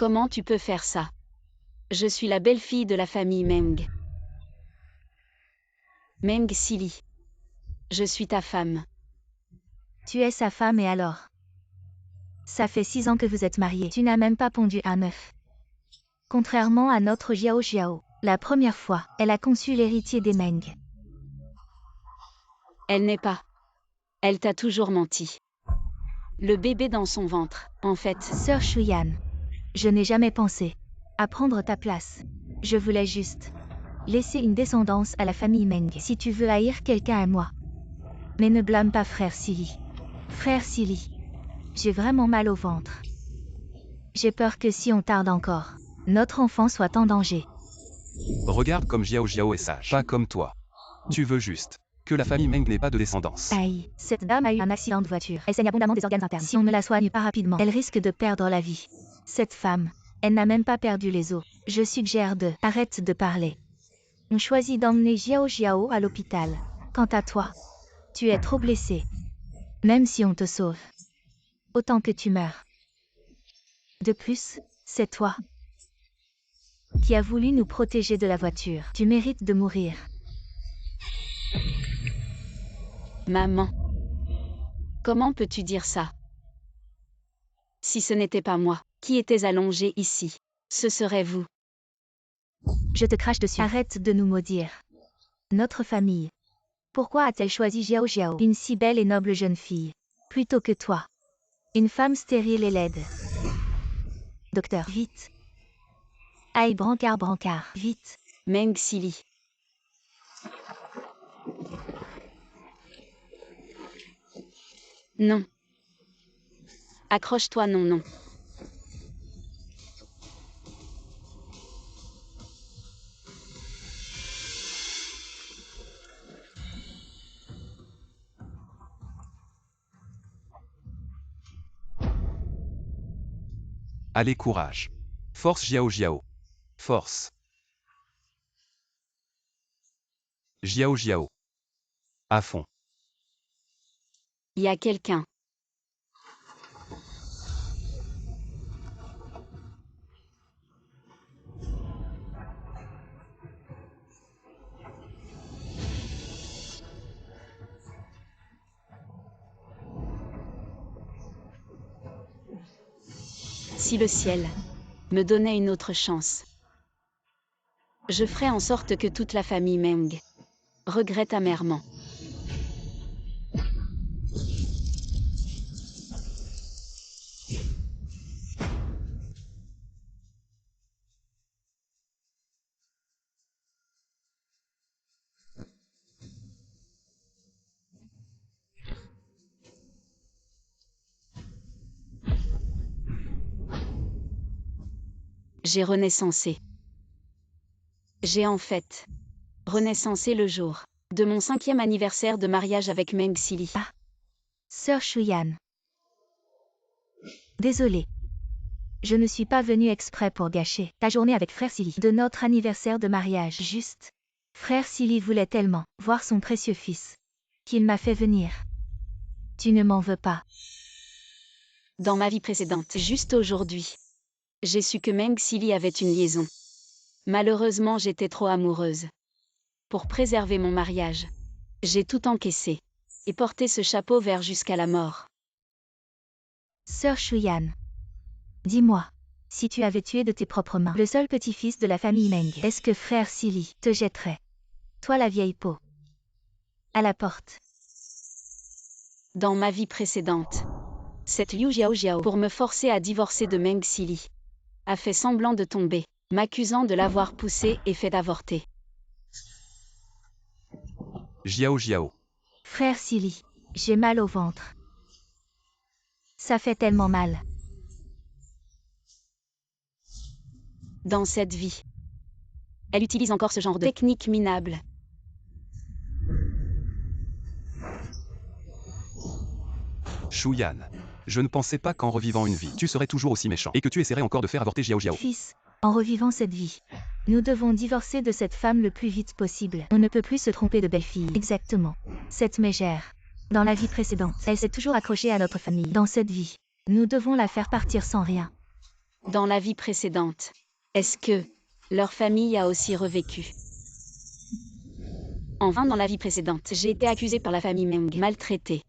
Comment tu peux faire ça? Je suis la belle-fille de la famille Meng. Meng Sili. Je suis ta femme. Tu es sa femme et alors? Ça fait 6 ans que vous êtes mariés. Tu n'as même pas pondu un œuf. Contrairement à notre Jiao Jiao, la première fois, elle a conçu l'héritier des Meng. Elle n'est pas. Elle t'a toujours menti. Le bébé dans son ventre, en fait. Sœur Shuyan, je n'ai jamais pensé à prendre ta place. Je voulais juste laisser une descendance à la famille Meng. Si tu veux haïr quelqu'un à moi. Mais ne blâme pas frère Sili. Frère Sili, j'ai vraiment mal au ventre. J'ai peur que si on tarde encore, notre enfant soit en danger. Regarde comme Jiao Jiao est sage. Pas comme toi. Tu veux juste que la famille Meng n'ait pas de descendance. Aïe, cette dame a eu un accident de voiture. Elle saigne abondamment des organes internes. Si on ne la soigne pas rapidement, elle risque de perdre la vie. Cette femme, elle n'a même pas perdu les os. Je suggère de arrête de parler. On choisit d'emmener Jiao Jiao à l'hôpital. Quant à toi, tu es trop blessé. Même si on te sauve, autant que tu meurs. De plus, c'est toi qui as voulu nous protéger de la voiture. Tu mérites de mourir. Maman. Comment peux-tu dire ça? Si ce n'était pas moi, qui était allongé ici, ce serait vous. Je te crache dessus. Arrête de nous maudire. Notre famille. Pourquoi a-t-elle choisi Jiao Jiao, une si belle et noble jeune fille, plutôt que toi? Une femme stérile et laide. Docteur, vite. Aïe, brancard, vite. Meng Sili. Non. Accroche-toi, non, non. Allez, courage. Force Jiao Jiao. Force. Jiao Jiao. À fond. Il y a quelqu'un. Si le ciel me donnait une autre chance, je ferais en sorte que toute la famille Meng regrette amèrement. J'ai renaissancé. J'ai en fait renaissancé le jour de mon 5e anniversaire de mariage avec Meng Sili. Ah. Sœur Shuyan. Désolée. Je ne suis pas venue exprès pour gâcher ta journée avec frère Sili. De notre anniversaire de mariage, juste. Frère Sili voulait tellement voir son précieux fils qu'il m'a fait venir. Tu ne m'en veux pas. Dans ma vie précédente, juste aujourd'hui, j'ai su que Meng Sili avait une liaison. Malheureusement, j'étais trop amoureuse. Pour préserver mon mariage, j'ai tout encaissé et porté ce chapeau vert jusqu'à la mort. Sœur Shuyan. Dis-moi, si tu avais tué de tes propres mains le seul petit-fils de la famille Meng, est-ce que frère Sili te jetterait, toi la vieille peau, à la porte? Dans ma vie précédente, cette Liu Jiao Jiao, pour me forcer à divorcer de Meng Sili, a fait semblant de tomber, m'accusant de l'avoir poussé et fait avorter. Jiao Jiao. Frère Sili, j'ai mal au ventre. Ça fait tellement mal. Dans cette vie, elle utilise encore ce genre de technique minable. Shuyan. Je ne pensais pas qu'en revivant une vie, tu serais toujours aussi méchant et que tu essaierais encore de faire avorter Jiao Jiao. Fils, en revivant cette vie, nous devons divorcer de cette femme le plus vite possible. On ne peut plus se tromper de belle-fille. Exactement. Cette mégère. Dans la vie précédente, elle s'est toujours accrochée à notre famille. Dans cette vie, nous devons la faire partir sans rien. Dans la vie précédente, est-ce que leur famille a aussi revécu? En vain dans la vie précédente, j'ai été accusée par la famille Meng, maltraitée.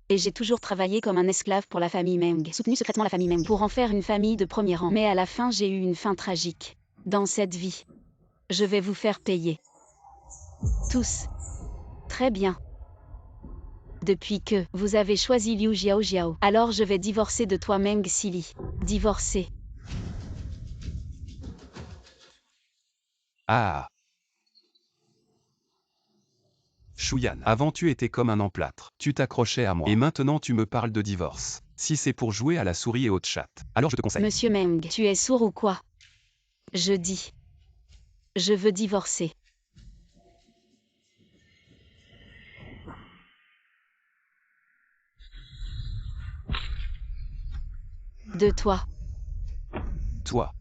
Et j'ai toujours travaillé comme un esclave pour la famille Meng, soutenu secrètement la famille Meng pour en faire une famille de premier rang. Mais à la fin, j'ai eu une fin tragique. Dans cette vie, je vais vous faire payer. Tous. Très bien. Depuis que vous avez choisi Liu Xiao, alors je vais divorcer de toi Meng Sili. Divorcer. Ah. Shuyan, avant tu étais comme un emplâtre. Tu t'accrochais à moi. Et maintenant tu me parles de divorce. Si c'est pour jouer à la souris et au chat, alors je te conseille. Monsieur Meng, tu es sourd ou quoi? Je dis. Je veux divorcer. De toi. Toi.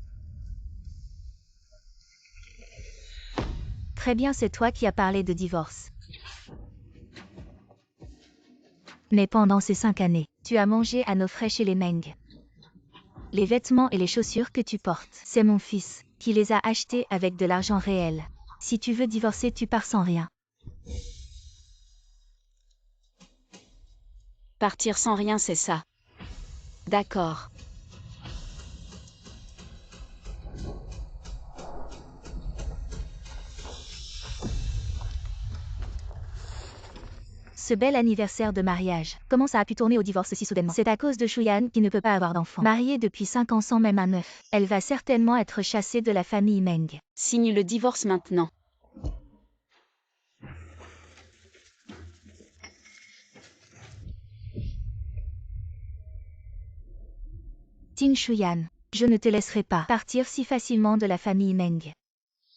Très bien, c'est toi qui as parlé de divorce. Mais pendant ces 5 années, tu as mangé à nos frais chez les Meng. Les vêtements et les chaussures que tu portes, c'est mon fils qui les a achetés avec de l'argent réel. Si tu veux divorcer, tu pars sans rien. Partir sans rien, c'est ça. D'accord. Ce bel anniversaire de mariage, comment ça a pu tourner au divorce si soudainement? C'est à cause de Shuyan qui ne peut pas avoir d'enfant. Mariée depuis 5 ans sans même un œuf, elle va certainement être chassée de la famille Meng. Signe le divorce maintenant. Ting Shuyan, je ne te laisserai pas partir si facilement de la famille Meng.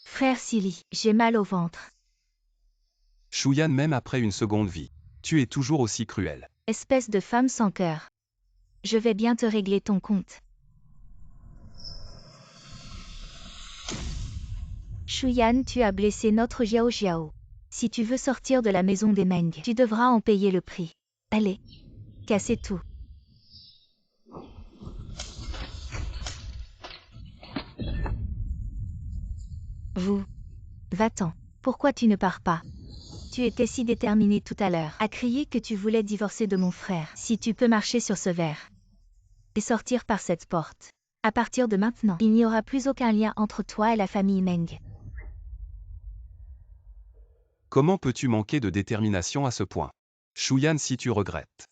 Frère Silly, j'ai mal au ventre. Shuyan, même après une seconde vie, tu es toujours aussi cruel. Espèce de femme sans cœur. Je vais bien te régler ton compte. Shuyan, tu as blessé notre Xiao. Si tu veux sortir de la maison des Meng, tu devras en payer le prix. Allez, cassez tout. Vous. Va-t'en. Pourquoi tu ne pars pas? Tu étais si déterminé tout à l'heure à crier que tu voulais divorcer de mon frère. Si tu peux marcher sur ce verre et sortir par cette porte. À partir de maintenant, il n'y aura plus aucun lien entre toi et la famille Meng. Comment peux-tu manquer de détermination à ce point? Shuyan, si tu regrettes,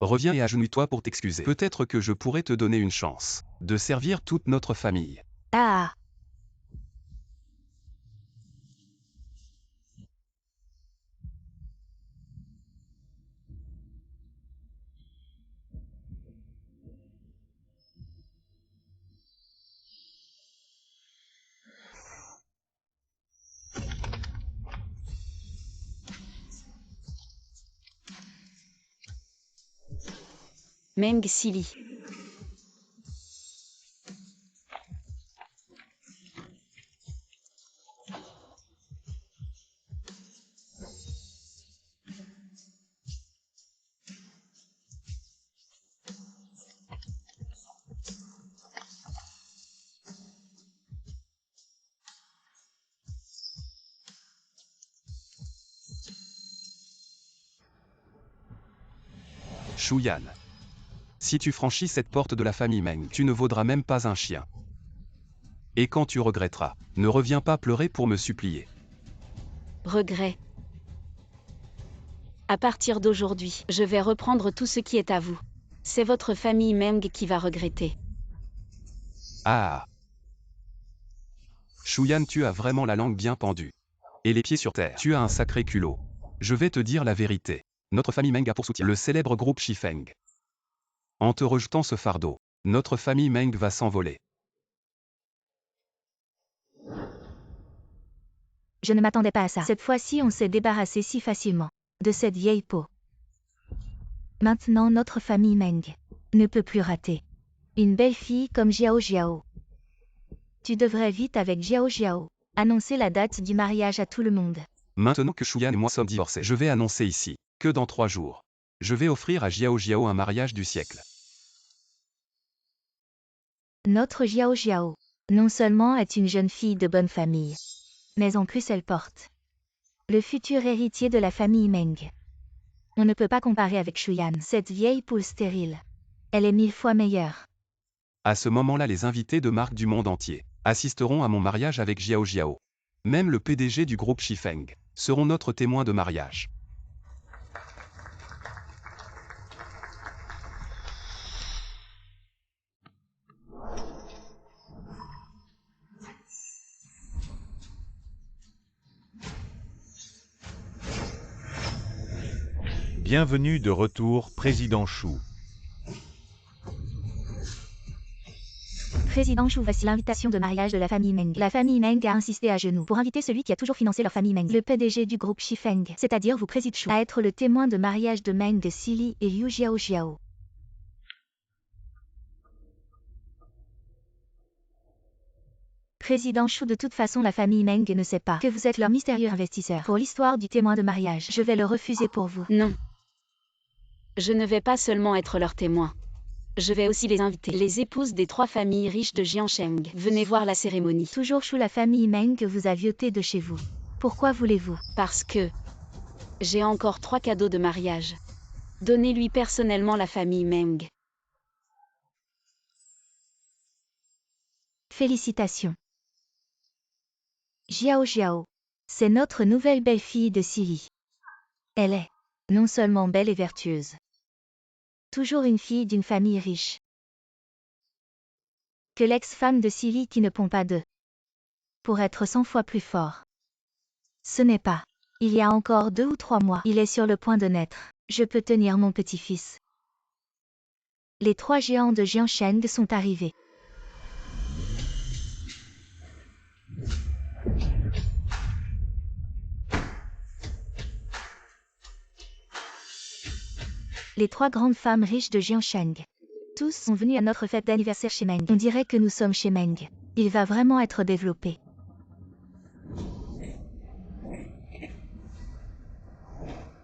reviens et agenouille-toi pour t'excuser. Peut-être que je pourrais te donner une chance de servir toute notre famille. Ah! Meng Sili. Shuyan, si tu franchis cette porte de la famille Meng, tu ne vaudras même pas un chien. Et quand tu regretteras, ne reviens pas pleurer pour me supplier. Regret. À partir d'aujourd'hui, je vais reprendre tout ce qui est à vous. C'est votre famille Meng qui va regretter. Ah. Shuyan, tu as vraiment la langue bien pendue. Et les pieds sur terre. Tu as un sacré culot. Je vais te dire la vérité. Notre famille Meng a pour soutien le célèbre groupe Shifeng. En te rejetant ce fardeau, notre famille Meng va s'envoler. Je ne m'attendais pas à ça. Cette fois-ci, on s'est débarrassé si facilement de cette vieille peau. Maintenant, notre famille Meng ne peut plus rater une belle fille comme Xiao. Tu devrais vite avec Xiao annoncer la date du mariage à tout le monde. Maintenant que Shuyan et moi sommes divorcés, je vais annoncer ici que dans 3 jours, je vais offrir à Xiao un mariage du siècle. Notre Jiao Jiao, non seulement est une jeune fille de bonne famille, mais en plus elle porte le futur héritier de la famille Meng. On ne peut pas comparer avec Shuyan, cette vieille poule stérile. Elle est 1000 fois meilleure. À ce moment-là, les invités de marques du monde entier assisteront à mon mariage avec Jiao Jiao. Même le PDG du groupe Shifeng seront notre témoin de mariage. Bienvenue de retour, Président Shu. Président Shu, voici l'invitation de mariage de la famille Meng. La famille Meng a insisté à genoux pour inviter celui qui a toujours financé leur famille Meng, le PDG du groupe Shifeng, c'est-à-dire vous, Président Shu, à être le témoin de mariage de Meng de Sili et Liu Jiao Jiao. Président Shu, de toute façon la famille Meng ne sait pas que vous êtes leur mystérieux investisseur. Pour l'histoire du témoin de mariage, je vais le refuser pour vous. Non. Je ne vais pas seulement être leur témoin. Je vais aussi les inviter. Les épouses des 3 familles riches de Jiansheng. Venez voir la cérémonie. Toujours Shu, la famille Meng vous a vioté de chez vous. Pourquoi voulez-vous? Parce que j'ai encore 3 cadeaux de mariage. Donnez-lui personnellement la famille Meng. Félicitations. Jiao Jiao, c'est notre nouvelle belle-fille de Sili. Elle est non seulement belle et vertueuse, toujours une fille d'une famille riche, que l'ex-femme de Sili qui ne pond pas d'œufs, pour être 100 fois plus fort. Ce n'est pas. Il y a encore 2 ou 3 mois, il est sur le point de naître. Je peux tenir mon petit-fils. Les 3 géants de Jiansheng sont arrivés. Les 3 grandes femmes riches de Jiansheng. Tous sont venus à notre fête d'anniversaire chez Meng. On dirait que nous sommes chez Meng. Il va vraiment être développé.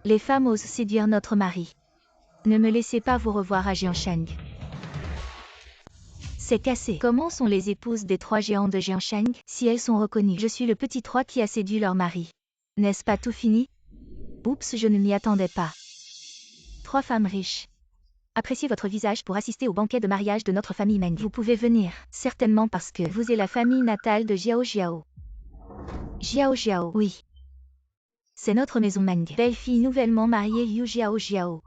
Les femmes osent séduire notre mari. Ne me laissez pas vous revoir à Jiansheng. C'est cassé. Comment sont les épouses des 3 géants de Jiansheng, si elles sont reconnues? Je suis le petit 3 qui a séduit leur mari. N'est-ce pas tout fini? Oups, je ne m'y attendais pas. 3 femmes riches. Appréciez votre visage pour assister au banquet de mariage de notre famille Meng. Vous pouvez venir, certainement parce que vous êtes la famille natale de Jiao Jiao. Jiao Jiao, oui. C'est notre maison Meng. Belle-fille nouvellement mariée Liu Jiao Jiao.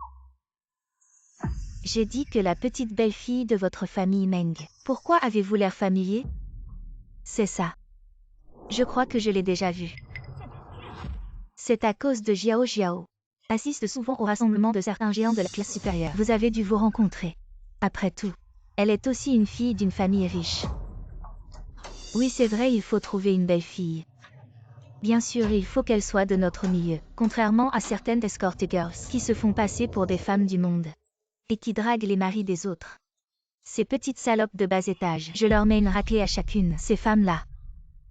J'ai dit que la petite belle-fille de votre famille Meng. Pourquoi avez-vous l'air familier? C'est ça. Je crois que je l'ai déjà vu. C'est à cause de Jiao Jiao. Assiste souvent au rassemblement de certains géants de la classe supérieure. Vous avez dû vous rencontrer. Après tout, elle est aussi une fille d'une famille riche. Oui, c'est vrai, il faut trouver une belle fille. Bien sûr, il faut qu'elle soit de notre milieu, contrairement à certaines escort girls qui se font passer pour des femmes du monde et qui draguent les maris des autres. Ces petites salopes de bas étage, je leur mets une raclée à chacune, ces femmes-là.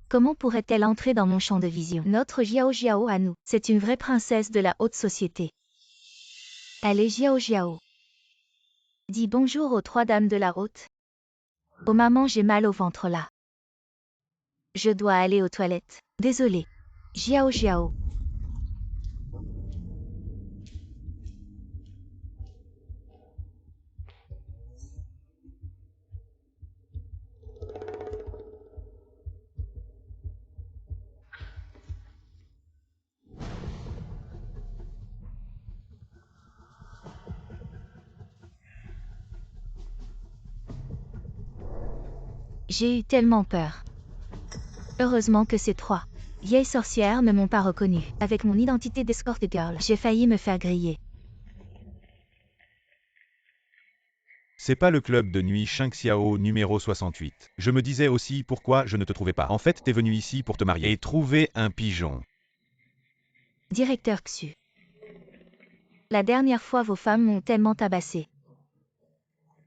Comment pourrait-elle entrer dans mon champ de vision? Notre Jiao Jiao à nous, c'est une vraie princesse de la haute société. Allez Jiao Jiao. Dis bonjour aux 3 dames de la haute. Oh maman, j'ai mal au ventre là. Je dois aller aux toilettes. Désolée. Jiao Jiao. J'ai eu tellement peur. Heureusement que ces 3 vieilles sorcières ne m'ont pas reconnue. Avec mon identité d'escort girl, j'ai failli me faire griller. C'est pas le club de nuit Shengxiao numéro 68. Je me disais aussi pourquoi je ne te trouvais pas. En fait, t'es venu ici pour te marier et trouver un pigeon. Directeur Xu. La dernière fois, vos femmes m'ont tellement tabassé.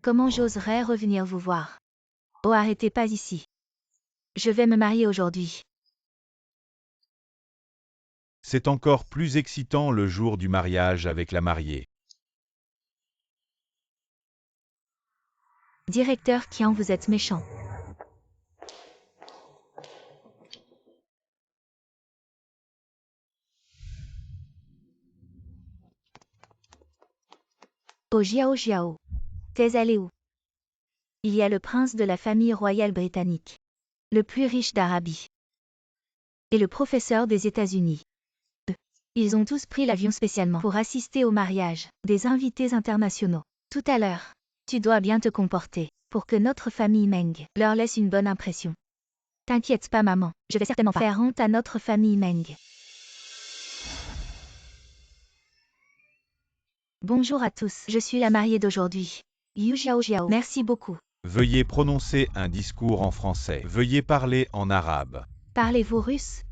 Comment j'oserais revenir vous voir? Oh, arrêtez pas ici. Je vais me marier aujourd'hui. C'est encore plus excitant le jour du mariage avec la mariée. Directeur Qian, vous êtes méchant. Oh Jiao Jiao. T'es allé où? Il y a le prince de la famille royale britannique, le plus riche d'Arabie, et le professeur des États-Unis. Ils ont tous pris l'avion spécialement pour assister au mariage des invités internationaux. Tout à l'heure, tu dois bien te comporter pour que notre famille Meng leur laisse une bonne impression. T'inquiète pas maman, je vais certainement pas faire honte à notre famille Meng. Bonjour à tous, je suis la mariée d'aujourd'hui. Yu Jiao Jiao. Merci beaucoup. Veuillez prononcer un discours en français. Veuillez parler en arabe. Parlez-vous russe?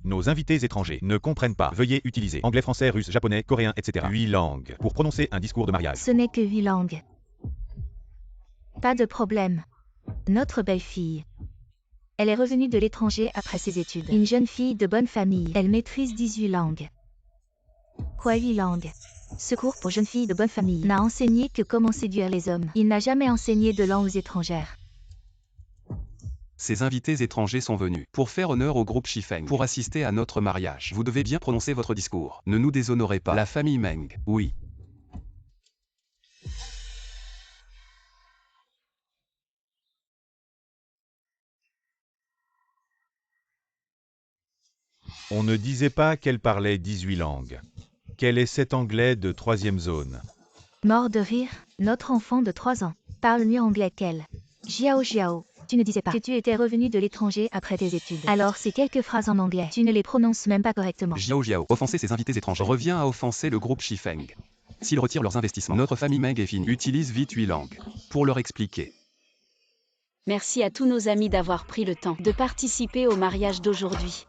Nos invités étrangers ne comprennent pas. Veuillez utiliser anglais, français, russe, japonais, coréen, etc. 8 langues pour prononcer un discours de mariage. Ce n'est que 8 langues. Pas de problème. Notre belle-fille. Elle est revenue de l'étranger après ses études. Une jeune fille de bonne famille. Elle maîtrise 18 langues. Quoi 8 langues? Ce cours pour jeunes filles de bonne famille n'a enseigné que comment séduire les hommes. Il n'a jamais enseigné de langues étrangères. Ces invités étrangers sont venus pour faire honneur au groupe Shifeng, pour assister à notre mariage. Vous devez bien prononcer votre discours. Ne nous déshonorez pas. La famille Meng, oui. On ne disait pas qu'elle parlait 18 langues. Quel est cet anglais de 3e zone? Mort de rire, notre enfant de 3 ans parle mieux anglais qu'elle. Jiao Jiao, tu ne disais pas que tu étais revenu de l'étranger après tes études. Alors ces quelques phrases en anglais, tu ne les prononces même pas correctement. Jiao Jiao, offenser ses invités étrangers revient à offenser le groupe Shifeng. S'ils retirent leurs investissements, notre famille Meng est finie. Utilise vite 8 langues pour leur expliquer. Merci à tous nos amis d'avoir pris le temps de participer au mariage d'aujourd'hui.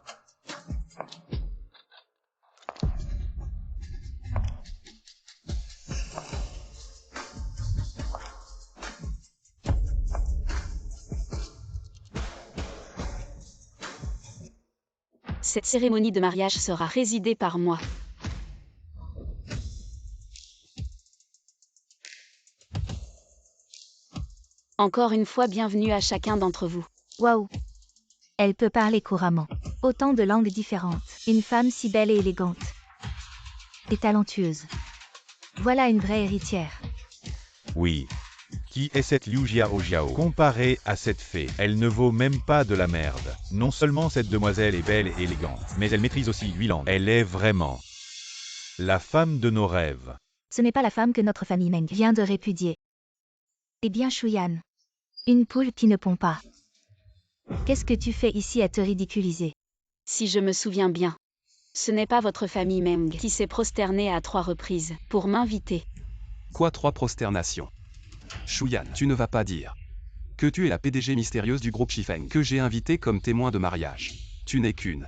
Cette cérémonie de mariage sera présidée par moi. Encore une fois, bienvenue à chacun d'entre vous. Waouh! Elle peut parler couramment. Autant de langues différentes. Une femme si belle et élégante. Et talentueuse. Voilà une vraie héritière. Oui. Qui est cette Liu Jiao Jiao? Comparée à cette fée, elle ne vaut même pas de la merde. Non seulement cette demoiselle est belle et élégante, mais elle maîtrise aussi 8 langues. Elle est vraiment la femme de nos rêves. Ce n'est pas la femme que notre famille Meng vient de répudier. Eh bien Shuyan. Une poule qui ne pond pas. Qu'est-ce que tu fais ici à te ridiculiser? Si je me souviens bien, ce n'est pas votre famille Meng qui s'est prosternée à 3 reprises pour m'inviter. Quoi 3 prosternations? Shuyan, tu ne vas pas dire que tu es la PDG mystérieuse du groupe Shifeng que j'ai invité comme témoin de mariage. Tu n'es qu'une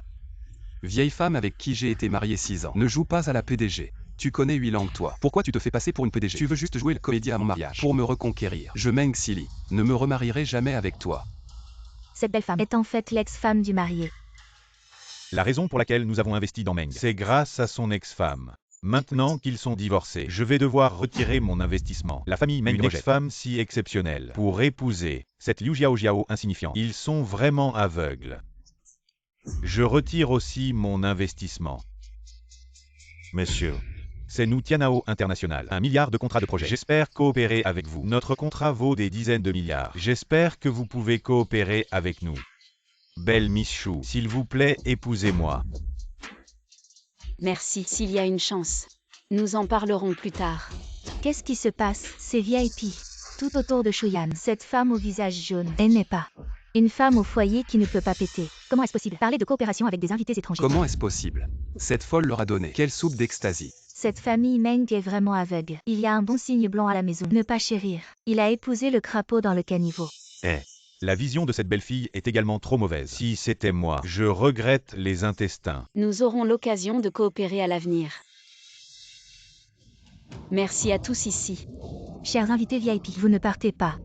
vieille femme avec qui j'ai été marié 6 ans. Ne joue pas à la PDG. Tu connais 8 langues toi. Pourquoi tu te fais passer pour une PDG? Tu veux juste jouer le comédien à mon mariage pour me reconquérir. Je Meng Sili, ne me remarierai jamais avec toi. Cette belle femme est en fait l'ex-femme du marié. La raison pour laquelle nous avons investi dans Meng, c'est grâce à son ex-femme. Maintenant qu'ils sont divorcés, je vais devoir retirer mon investissement. La famille Meng, une ex-femme si exceptionnelle, pour épouser cette Liu Jiao Jiao insignifiant. Ils sont vraiment aveugles. Je retire aussi mon investissement. Monsieur, c'est nous Tianao International, 1 milliard de contrats de projet. J'espère coopérer avec vous. Notre contrat vaut des dizaines de milliards. J'espère que vous pouvez coopérer avec nous. Belle Miss Chou, s'il vous plaît, épousez-moi. Merci. S'il y a une chance, nous en parlerons plus tard. Qu'est-ce qui se passe? C'est VIP. Tout autour de Shuyan. Cette femme au visage jaune. Elle n'est pas une femme au foyer qui ne peut pas péter. Comment est-ce possible? Parler de coopération avec des invités étrangers. Comment est-ce possible? Cette folle leur a donné quelle soupe d'extasie? Cette famille Meng est vraiment aveugle. Il y a un bon signe blanc à la maison. Ne pas chérir. Il a épousé le crapaud dans le caniveau. La vision de cette belle fille est également trop mauvaise. Si c'était moi, je regrette les intestins. Nous aurons l'occasion de coopérer à l'avenir. Merci à tous ici. Chers invités VIP, vous ne partez pas.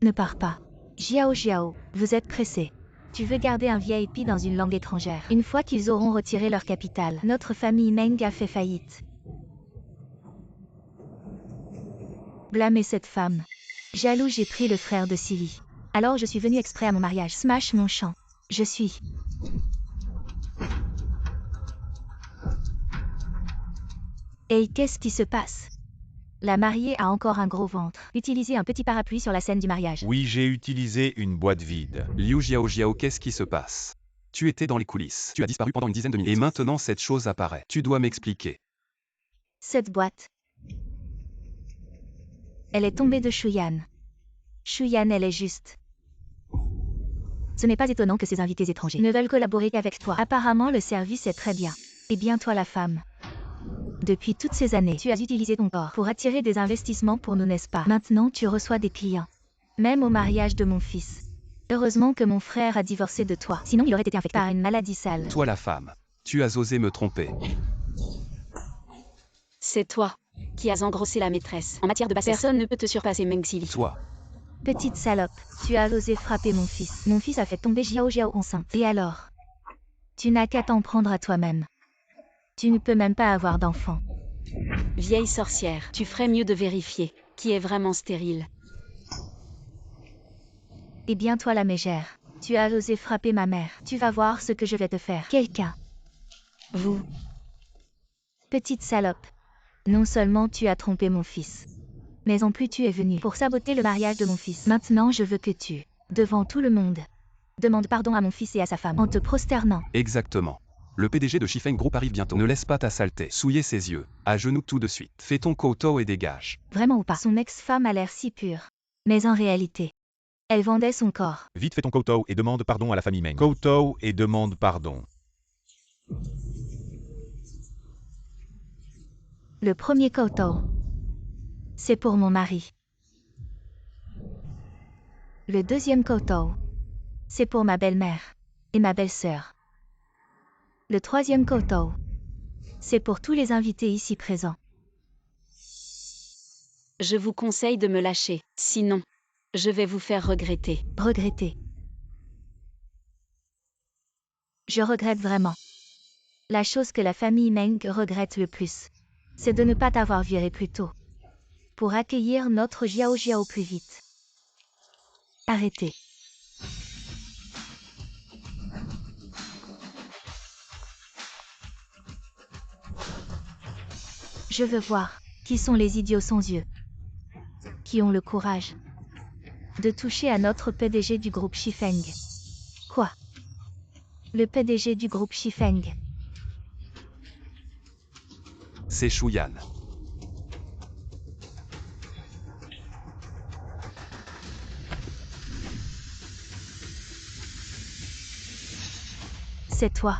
Ne pars pas. Jiao Jiao, vous êtes pressé. Tu veux garder un VIP dans une langue étrangère. Une fois qu'ils auront retiré leur capital, notre famille Meng a fait faillite. Blâmer cette femme. Jaloux, j'ai pris le frère de Silly. Alors je suis venu exprès à mon mariage. Smash mon champ. Je suis... Hey, qu'est-ce qui se passe? La mariée a encore un gros ventre. Utilisez un petit parapluie sur la scène du mariage. Oui, j'ai utilisé une boîte vide. Liu Xiao, qu'est-ce qui se passe? Tu étais dans les coulisses. Tu as disparu pendant une dizaine de minutes. Et maintenant cette chose apparaît. Tu dois m'expliquer. Cette boîte. Elle est tombée de Shuyan. Shuyan, elle est juste. Ce n'est pas étonnant que ces invités étrangers ne veulent collaborer qu'avec toi. Apparemment, le service est très bien. Et bien toi la femme. Depuis toutes ces années, tu as utilisé ton corps pour attirer des investissements pour nous, n'est-ce pas? Maintenant, tu reçois des clients. Même au mariage de mon fils. Heureusement que mon frère a divorcé de toi. Sinon, il aurait été infecté par une maladie sale. Toi la femme. Tu as osé me tromper. C'est toi qui as engrossé la maîtresse. En matière de bassesse, personne ne peut te surpasser, Meng Xili. Toi. Petite salope, tu as osé frapper mon fils. Mon fils a fait tomber Xiao enceinte. Et alors? Tu n'as qu'à t'en prendre à toi-même. Tu ne peux même pas avoir d'enfant. Vieille sorcière, tu ferais mieux de vérifier qui est vraiment stérile. Et bien toi la mégère, tu as osé frapper ma mère. Tu vas voir ce que je vais te faire. Quelqu'un. Vous. Petite salope. Non seulement tu as trompé mon fils, mais en plus tu es venu pour saboter le mariage de mon fils. Maintenant je veux que tu, devant tout le monde, demandes pardon à mon fils et à sa femme en te prosternant. Exactement. Le PDG de Shifeng Group arrive bientôt. Ne laisse pas ta saleté souiller ses yeux. À genoux tout de suite. Fais ton kowtow et dégage. Vraiment ou pas? Son ex-femme a l'air si pure. Mais en réalité, elle vendait son corps. Vite, fais ton kowtow et demande pardon à la famille Meng. Kowtow et demande pardon. Le premier kowtow, c'est pour mon mari. Le deuxième kowtow, c'est pour ma belle-mère et ma belle-sœur. Le troisième kowtow, c'est pour tous les invités ici présents. Je vous conseille de me lâcher, sinon, je vais vous faire regretter. Regretter. Je regrette vraiment. La chose que la famille Meng regrette le plus, c'est de ne pas t'avoir viré plus tôt. Pour accueillir notre Xiao plus vite. Arrêtez. Je veux voir qui sont les idiots sans yeux, qui ont le courage de toucher à notre PDG du groupe Shifeng. Quoi? Le PDG du groupe Shifeng. C'est Shuyan. C'est toi.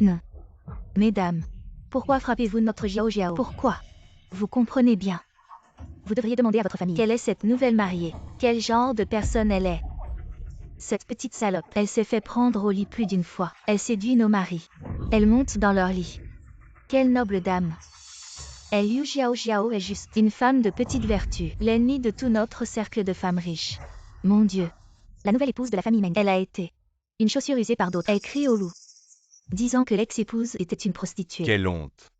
Non. Mesdames, pourquoi frappez-vous notre Xiao? Pourquoi? Vous comprenez bien. Vous devriez demander à votre famille quelle est cette nouvelle mariée, quel genre de personne elle est. Cette petite salope, elle s'est fait prendre au lit plus d'une fois. Elle séduit nos maris. Elle monte dans leur lit. Quelle noble dame. Elle Liu Xiao est juste une femme de petite vertu, l'ennemie de tout notre cercle de femmes riches. Mon Dieu. La nouvelle épouse de la famille Meng. Elle a été une chaussure usée par d'autres. Elle crie au loup, disant que l'ex-épouse était une prostituée. Quelle honte.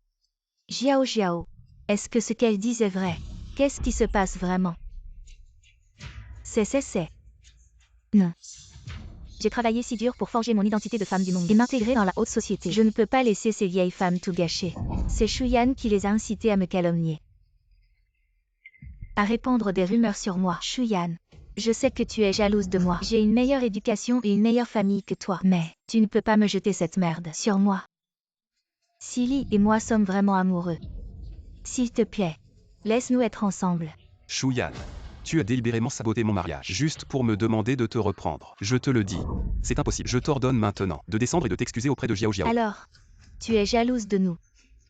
Xiao, est-ce que ce qu'elle dit est vrai? Qu'est-ce qui se passe vraiment? C'est. Non. J'ai travaillé si dur pour forger mon identité de femme du monde et m'intégrer dans la haute société. Je ne peux pas laisser ces vieilles femmes tout gâcher. C'est Shuyan qui les a incitées à me calomnier, à répandre des rumeurs sur moi. Shuyan, je sais que tu es jalouse de moi. J'ai une meilleure éducation et une meilleure famille que toi. Mais tu ne peux pas me jeter cette merde sur moi. Silly et moi sommes vraiment amoureux. S'il te plaît, laisse-nous être ensemble. Shuyan. Tu as délibérément saboté mon mariage, juste pour me demander de te reprendre. Je te le dis. C'est impossible. Je t'ordonne maintenant de descendre et de t'excuser auprès de Xiao. Alors, tu es jalouse de nous,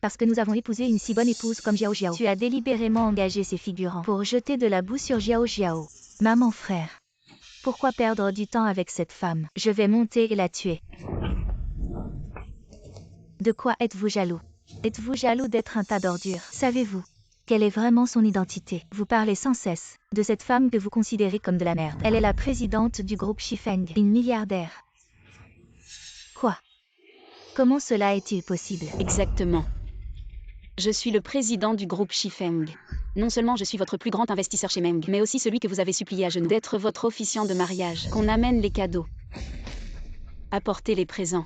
parce que nous avons épousé une si bonne épouse comme Xiao. Tu as délibérément engagé ces figurants pour jeter de la boue sur Xiao. Maman frère, pourquoi perdre du temps avec cette femme? Je vais monter et la tuer. De quoi êtes-vous jaloux? Êtes-vous jaloux d'être un tas d'ordures? Savez-vous quelle est vraiment son identité? Vous parlez sans cesse de cette femme que vous considérez comme de la merde. Elle est la présidente du groupe Shifeng, une milliardaire. Quoi? Comment cela est-il possible? Exactement. Je suis le président du groupe Shifeng. Non seulement je suis votre plus grand investisseur chez Meng, mais aussi celui que vous avez supplié à genoux d'être votre officiant de mariage. Qu'on amène les cadeaux. Apportez les présents.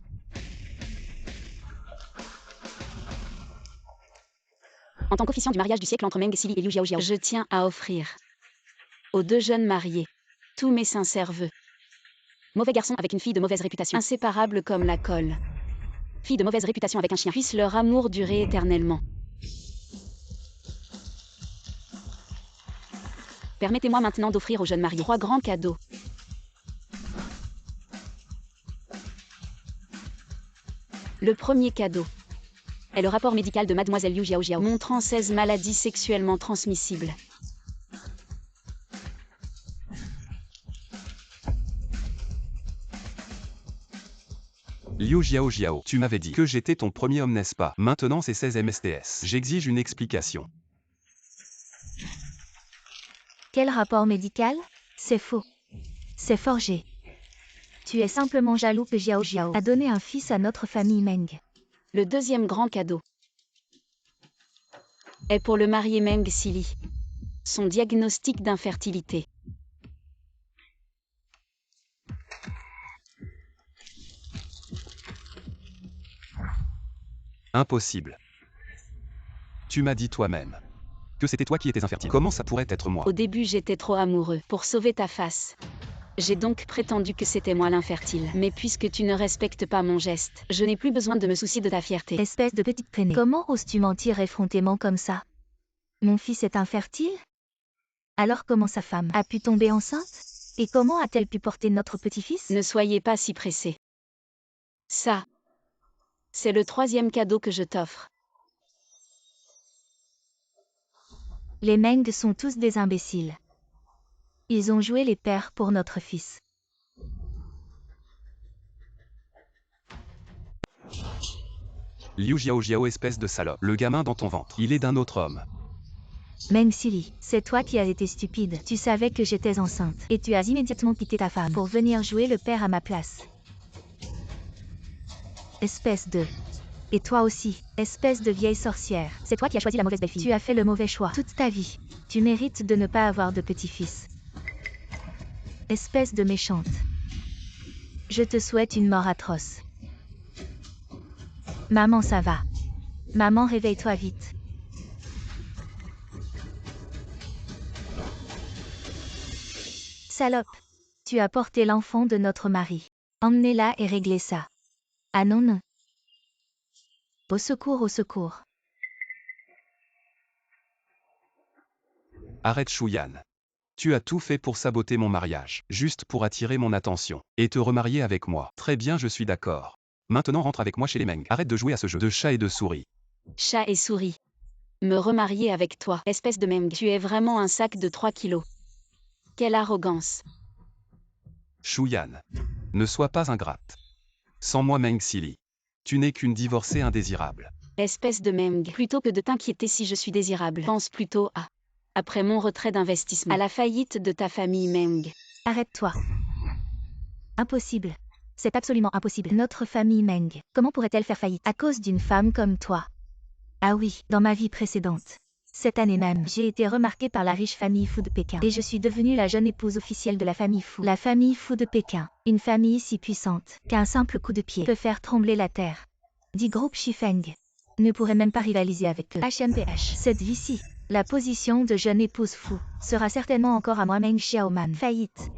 En tant qu'officiant du mariage du siècle entre Meng Xili et Liu Xiaojiao, je tiens à offrir aux deux jeunes mariés tous mes sincères vœux. Mauvais garçon avec une fille de mauvaise réputation, inséparable comme la colle. Fille de mauvaise réputation avec un chien, puisse leur amour durer éternellement. Permettez-moi maintenant d'offrir aux jeunes mariés 3 grands cadeaux. Le premier cadeau est le rapport médical de Mademoiselle Liu Xiaojiao, montrant 16 maladies sexuellement transmissibles. Liu Xiaojiao, tu m'avais dit que j'étais ton premier homme, n'est-ce pas? Maintenant c'est 16 MSTS. J'exige une explication. Quel rapport médical? C'est faux. C'est forgé. Tu es simplement jaloux que Xiaojiao a donné un fils à notre famille Meng. Le deuxième grand cadeau est pour le marié Meng Xili. Son diagnostic d'infertilité. Impossible. Tu m'as dit toi-même que c'était toi qui étais infertile. Comment ça pourrait être moi? Au début, j'étais trop amoureux pour sauver ta face. J'ai donc prétendu que c'était moi l'infertile. Mais puisque tu ne respectes pas mon geste, je n'ai plus besoin de me soucier de ta fierté. Espèce de petite traînée. Comment oses-tu mentir effrontément comme ça? Mon fils est infertile? Alors comment sa femme a pu tomber enceinte? Et comment a-t-elle pu porter notre petit-fils? Ne soyez pas si pressé. Ça, c'est le troisième cadeau que je t'offre. Les Meng sont tous des imbéciles. Ils ont joué les pères pour notre fils. Liu Xiaojiao, espèce de salope. Le gamin dans ton ventre, il est d'un autre homme. Meng Xili, c'est toi qui as été stupide. Tu savais que j'étais enceinte. Et tu as immédiatement quitté ta femme pour venir jouer le père à ma place. Espèce de... Et toi aussi, espèce de vieille sorcière. C'est toi qui as choisi la mauvaise belle-fille. Tu as fait le mauvais choix toute ta vie. Tu mérites de ne pas avoir de petit-fils. Espèce de méchante. Je te souhaite une mort atroce. Maman, ça va. Maman, réveille-toi vite. Salope. Tu as porté l'enfant de notre mari. Emmenez-la et réglez ça. Ah non, non. Au secours, au secours. Arrête Shuyan. Tu as tout fait pour saboter mon mariage, juste pour attirer mon attention, et te remarier avec moi. Très bien, je suis d'accord. Maintenant rentre avec moi chez les Meng. Arrête de jouer à ce jeu de chat et de souris. Chat et souris. Me remarier avec toi, espèce de Meng. Tu es vraiment un sac de 3 kilos. Quelle arrogance. Shuyan. Ne sois pas ingrate. Sans moi Meng Xili. Tu n'es qu'une divorcée indésirable. Espèce de Meng. Plutôt que de t'inquiéter si je suis désirable, pense plutôt à... Après mon retrait d'investissement, à la faillite de ta famille Meng. Arrête-toi. Impossible. C'est absolument impossible. Notre famille Meng, comment pourrait-elle faire faillite à cause d'une femme comme toi? Ah oui, dans ma vie précédente. Cette année même, j'ai été remarquée par la riche famille Fu de Pékin. Et je suis devenue la jeune épouse officielle de la famille Fu. La famille Fu de Pékin. Une famille si puissante qu'un simple coup de pied peut faire trembler la terre. Dit groupe Shifeng. Ne pourrait même pas rivaliser avec eux. HMPH. Cette vie-ci, la position de jeune épouse Fu, sera certainement encore à moi Meng Xiaoman. Faillite.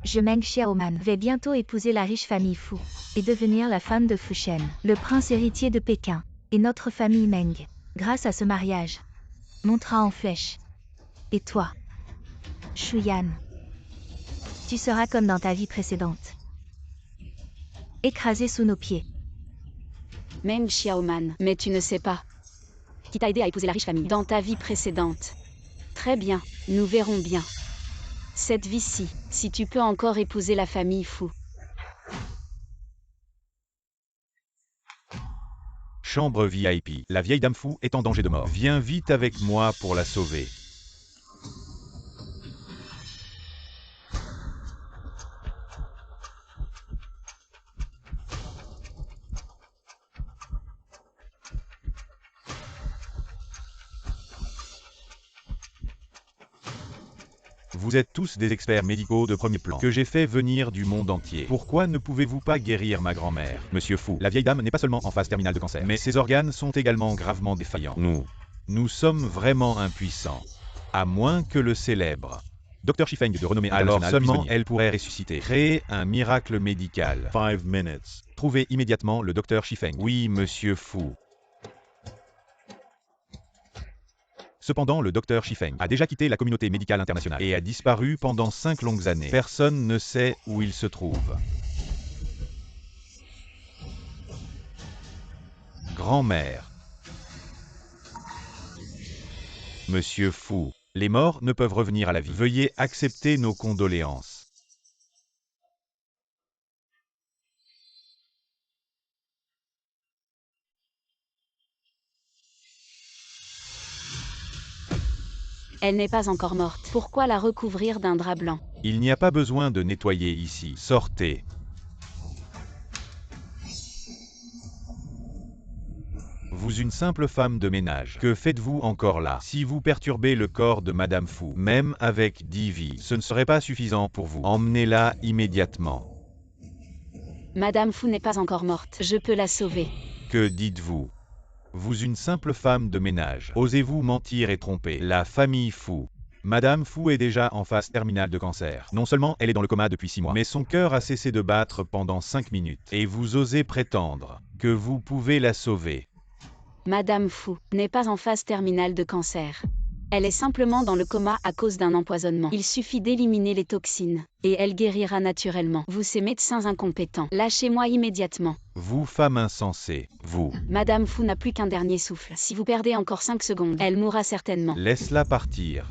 Je Meng Xiaoman vais bientôt épouser la riche famille Fu et devenir la femme de Fu Shen, le prince héritier de Pékin, et notre famille Meng, grâce à ce mariage, montera en flèche. Et toi, Shuyan, tu seras comme dans ta vie précédente, écrasé sous nos pieds. Meng Xiaoman, mais tu ne sais pas. Qui t'a aidé à épouser la riche famille dans ta vie précédente. Très bien, nous verrons bien. Cette vie-ci, si tu peux encore épouser la famille Fu. Chambre VIP. La vieille dame Fu est en danger de mort. Viens vite avec moi pour la sauver. Vous êtes tous des experts médicaux de premier plan, que j'ai fait venir du monde entier. Pourquoi ne pouvez-vous pas guérir ma grand-mère? Monsieur Fu, la vieille dame n'est pas seulement en phase terminale de cancer, mais ses organes sont également gravement défaillants. Nous sommes vraiment impuissants. À moins que le célèbre Dr Shifeng de renommée internationale, alors seulement elle pourrait ressusciter. Créer un miracle médical. 5 minutes. Trouvez immédiatement le Dr Shifeng. Oui, monsieur Fu. Cependant, le Dr Shifeng a déjà quitté la communauté médicale internationale et a disparu pendant 5 longues années. Personne ne sait où il se trouve. Grand-mère. Monsieur Fu, les morts ne peuvent revenir à la vie. Veuillez accepter nos condoléances. Elle n'est pas encore morte. Pourquoi la recouvrir d'un drap blanc? Il n'y a pas besoin de nettoyer ici. Sortez. Vous une simple femme de ménage. Que faites-vous encore là? Si vous perturbez le corps de Madame Fu, même avec 10 vies, ce ne serait pas suffisant pour vous. Emmenez-la immédiatement. Madame Fu n'est pas encore morte. Je peux la sauver. Que dites-vous? Vous une simple femme de ménage. Osez-vous mentir et tromper la famille Fu? Madame Fu est déjà en phase terminale de cancer. Non seulement elle est dans le coma depuis 6 mois, mais son cœur a cessé de battre pendant 5 minutes. Et vous osez prétendre que vous pouvez la sauver. Madame Fu n'est pas en phase terminale de cancer. Elle est simplement dans le coma à cause d'un empoisonnement. Il suffit d'éliminer les toxines, et elle guérira naturellement. Vous ces médecins incompétents, lâchez-moi immédiatement. Vous, femme insensée, vous. Madame Fu n'a plus qu'un dernier souffle. Si vous perdez encore 5 secondes, elle mourra certainement. Laisse-la partir.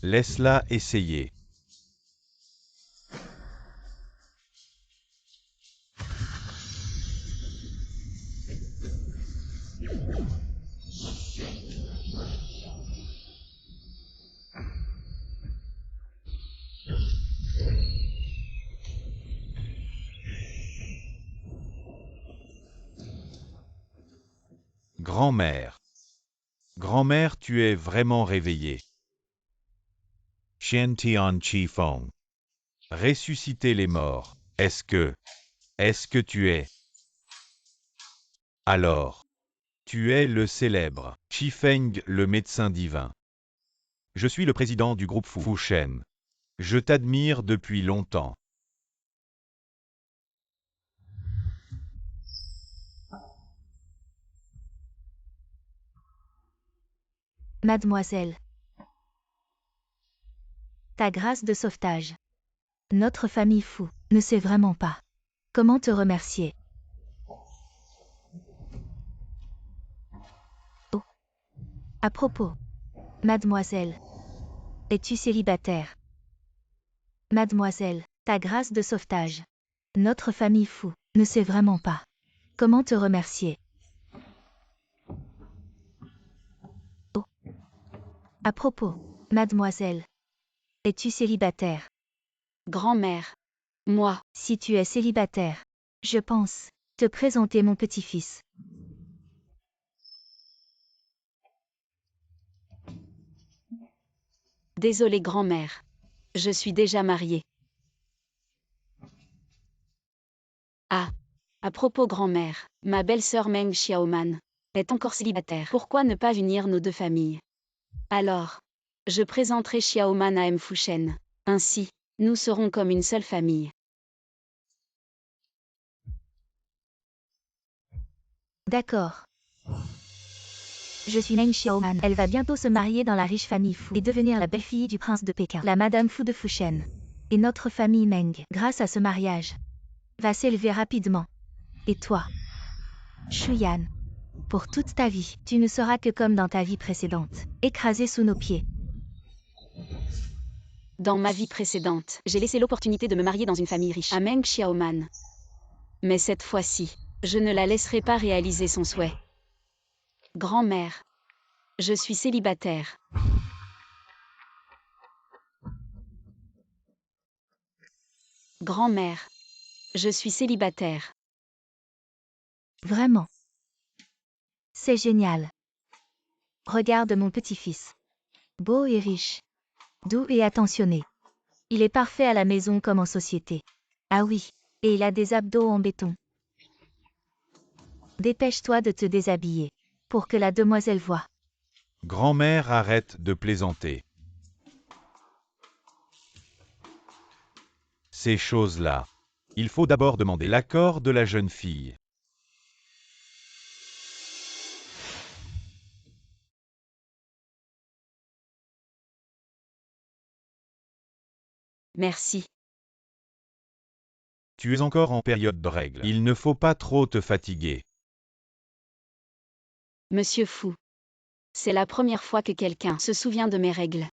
Laisse-la essayer. Grand-mère. Grand-mère, tu es vraiment réveillée. Shen Tian Chi Feng. Ressusciter les morts. Est-ce que tu es? Alors, tu es le célèbre Shifeng, le médecin divin. Je suis le président du groupe Fu Shen. Je t'admire depuis longtemps. Mademoiselle. Ta grâce de sauvetage. Notre famille Fu ne sait vraiment pas comment te remercier. Oh. À propos, mademoiselle, es-tu célibataire? Mademoiselle, ta grâce de sauvetage. Notre famille Fu ne sait vraiment pas comment te remercier. Oh. À propos, mademoiselle, es-tu célibataire? Grand-mère. Moi. Si tu es célibataire, je pense te présenter mon petit-fils. Désolée grand-mère. Je suis déjà mariée. Ah. À propos grand-mère, ma belle-sœur Meng Xiaoman est encore célibataire. Pourquoi ne pas unir nos deux familles? Alors, je présenterai Xiaoman à M. Fu Shen. Ainsi, nous serons comme une seule famille. D'accord. Je suis Meng Xiaoman. Elle va bientôt se marier dans la riche famille Fu et devenir la belle-fille du prince de Pékin, la Madame Fu de Fushen. Et notre famille Meng, grâce à ce mariage, va s'élever rapidement. Et toi, Shuyan, pour toute ta vie, tu ne seras que comme dans ta vie précédente, écrasé sous nos pieds. Dans ma vie précédente, j'ai laissé l'opportunité de me marier dans une famille riche, à Meng Xiaoman. Mais cette fois-ci, je ne la laisserai pas réaliser son souhait. Grand-mère. Je suis célibataire. Grand-mère. Je suis célibataire. Vraiment. C'est génial. Regarde mon petit-fils. Beau et riche. Doux et attentionné. Il est parfait à la maison comme en société. Ah oui, et il a des abdos en béton. Dépêche-toi de te déshabiller, pour que la demoiselle voie. Grand-mère arrête de plaisanter. Ces choses-là. Il faut d'abord demander l'accord de la jeune fille. Merci. Tu es encore en période de règles. Il ne faut pas trop te fatiguer. Monsieur Fou. C'est la première fois que quelqu'un se souvient de mes règles.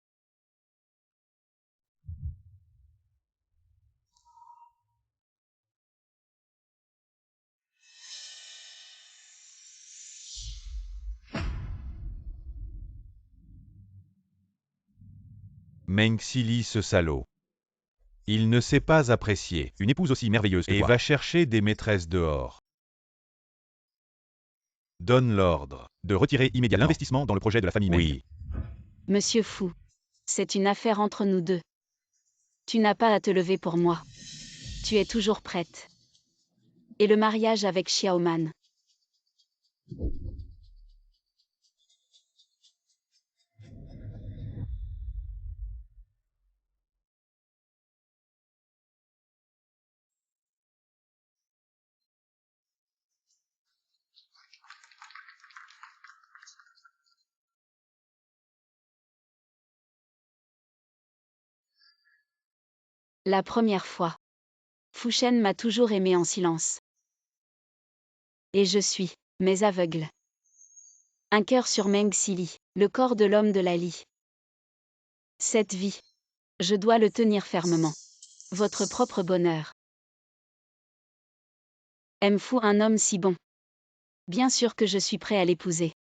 Meng Sili ce salaud. Il ne sait pas apprécier une épouse aussi merveilleuse que toi. Et va chercher des maîtresses dehors. Donne l'ordre de retirer immédiatement l'investissement dans le projet de la famille Meng. Oui. Monsieur Fou. C'est une affaire entre nous deux. Tu n'as pas à te lever pour moi. Tu es toujours prête. Et le mariage avec Xiaoman. La première fois. Fu Shen m'a toujours aimé en silence. Et je suis, mais aveugle. Un cœur sur Meng Sili, le corps de l'homme de Lali. Cette vie. Je dois le tenir fermement. Votre propre bonheur. Aime-Fu un homme si bon. Bien sûr que je suis prêt à l'épouser.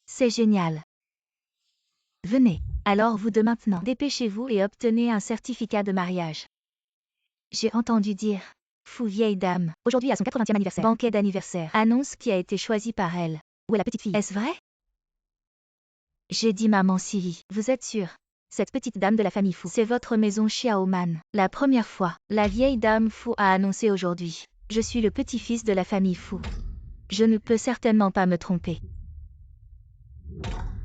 C'est génial. Venez, alors vous deux maintenant, dépêchez-vous et obtenez un certificat de mariage. J'ai entendu dire, Fou vieille dame, aujourd'hui à son 80e anniversaire, banquet d'anniversaire, annonce qui a été choisi par elle. Où est la petite fille? Est-ce vrai? J'ai dit maman Sili, vous êtes sûre? Cette petite dame de la famille Fou, c'est votre maison Xiaoman. La première fois, la vieille dame Fou a annoncé aujourd'hui. Je suis le petit-fils de la famille Fou. Je ne peux certainement pas me tromper.